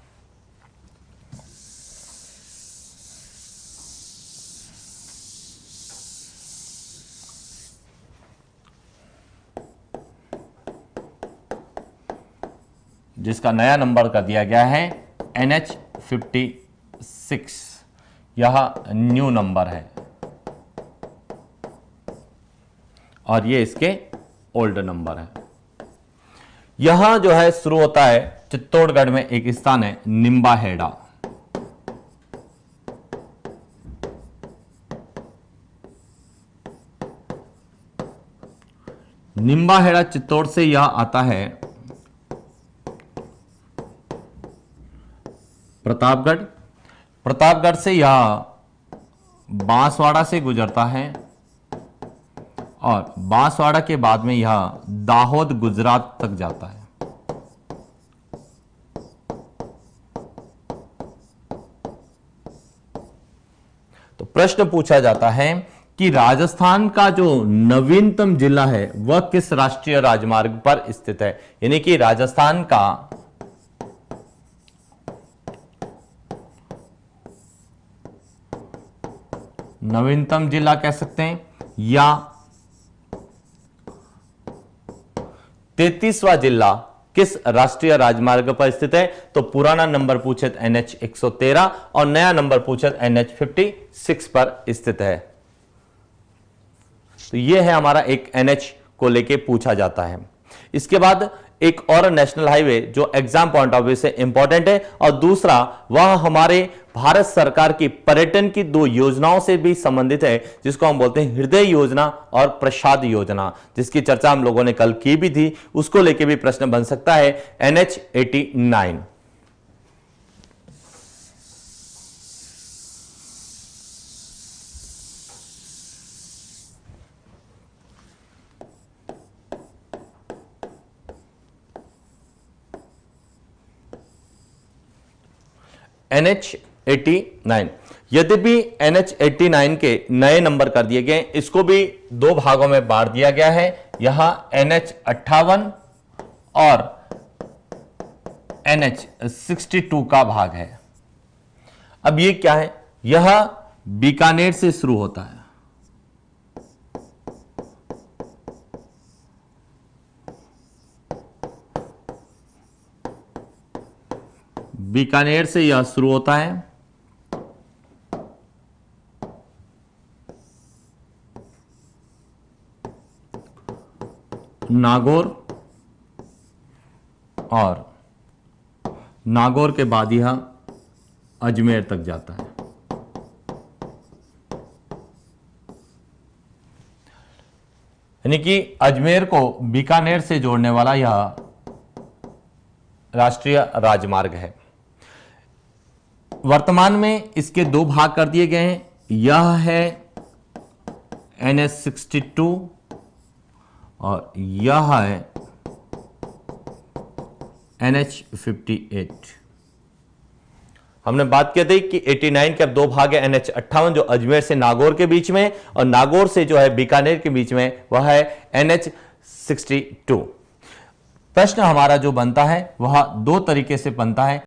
जिसका नया नंबर कर दिया गया है NH56, यह न्यू नंबर है और ये इसके ओल्ड नंबर है। यहां जो है शुरू होता है चित्तौड़गढ़ में एक स्थान है निम्बाहेड़ा, निम्बाहेड़ा चित्तौड़ से यह आता है प्रतापगढ़, प्रतापगढ़ से यह बांसवाड़ा से गुजरता है और बांसवाड़ा के बाद में यह दाहोद गुजरात तक जाता है। तो प्रश्न पूछा जाता है कि राजस्थान का जो नवीनतम जिला है वह किस राष्ट्रीय राजमार्ग पर स्थित है? यानी कि राजस्थान का नवीनतम जिला कह सकते हैं या 33वां जिला किस राष्ट्रीय राजमार्ग पर स्थित है? तो पुराना नंबर पूछे तो NH113 और नया नंबर पूछे तो NH56 पर स्थित है। तो यह है हमारा एक NH को लेके पूछा जाता है। इसके बाद एक और नेशनल हाईवे जो एग्जाम पॉइंट ऑफ व्यू से इंपॉर्टेंट है, और दूसरा वह हमारे भारत सरकार की पर्यटन की दो योजनाओं से भी संबंधित है, जिसको हम बोलते हैं हृदय योजना और प्रसाद योजना, जिसकी चर्चा हम लोगों ने कल की भी थी। उसको लेके भी प्रश्न बन सकता है NH89। NH89, यद्यपि NH89 के नए नंबर कर दिए गए, इसको भी दो भागों में बांट दिया गया है। यहां NH58 और NH62 का भाग है। अब ये क्या है? यह बीकानेर से शुरू होता है, बीकानेर से यह शुरू होता है, नागौर, और नागौर के बाद यह अजमेर तक जाता है। यानी कि अजमेर को बीकानेर से जोड़ने वाला यह राष्ट्रीय राजमार्ग है। वर्तमान में इसके दो भाग कर दिए गए हैं, यह है NH62 और यह है NH58। हमने बात की थी कि 89 के अब दो भाग है, NH58 जो अजमेर से नागौर के बीच में और नागौर से जो है बीकानेर के बीच में वह है NH62। प्रश्न हमारा जो बनता है वह दो तरीके से बनता है।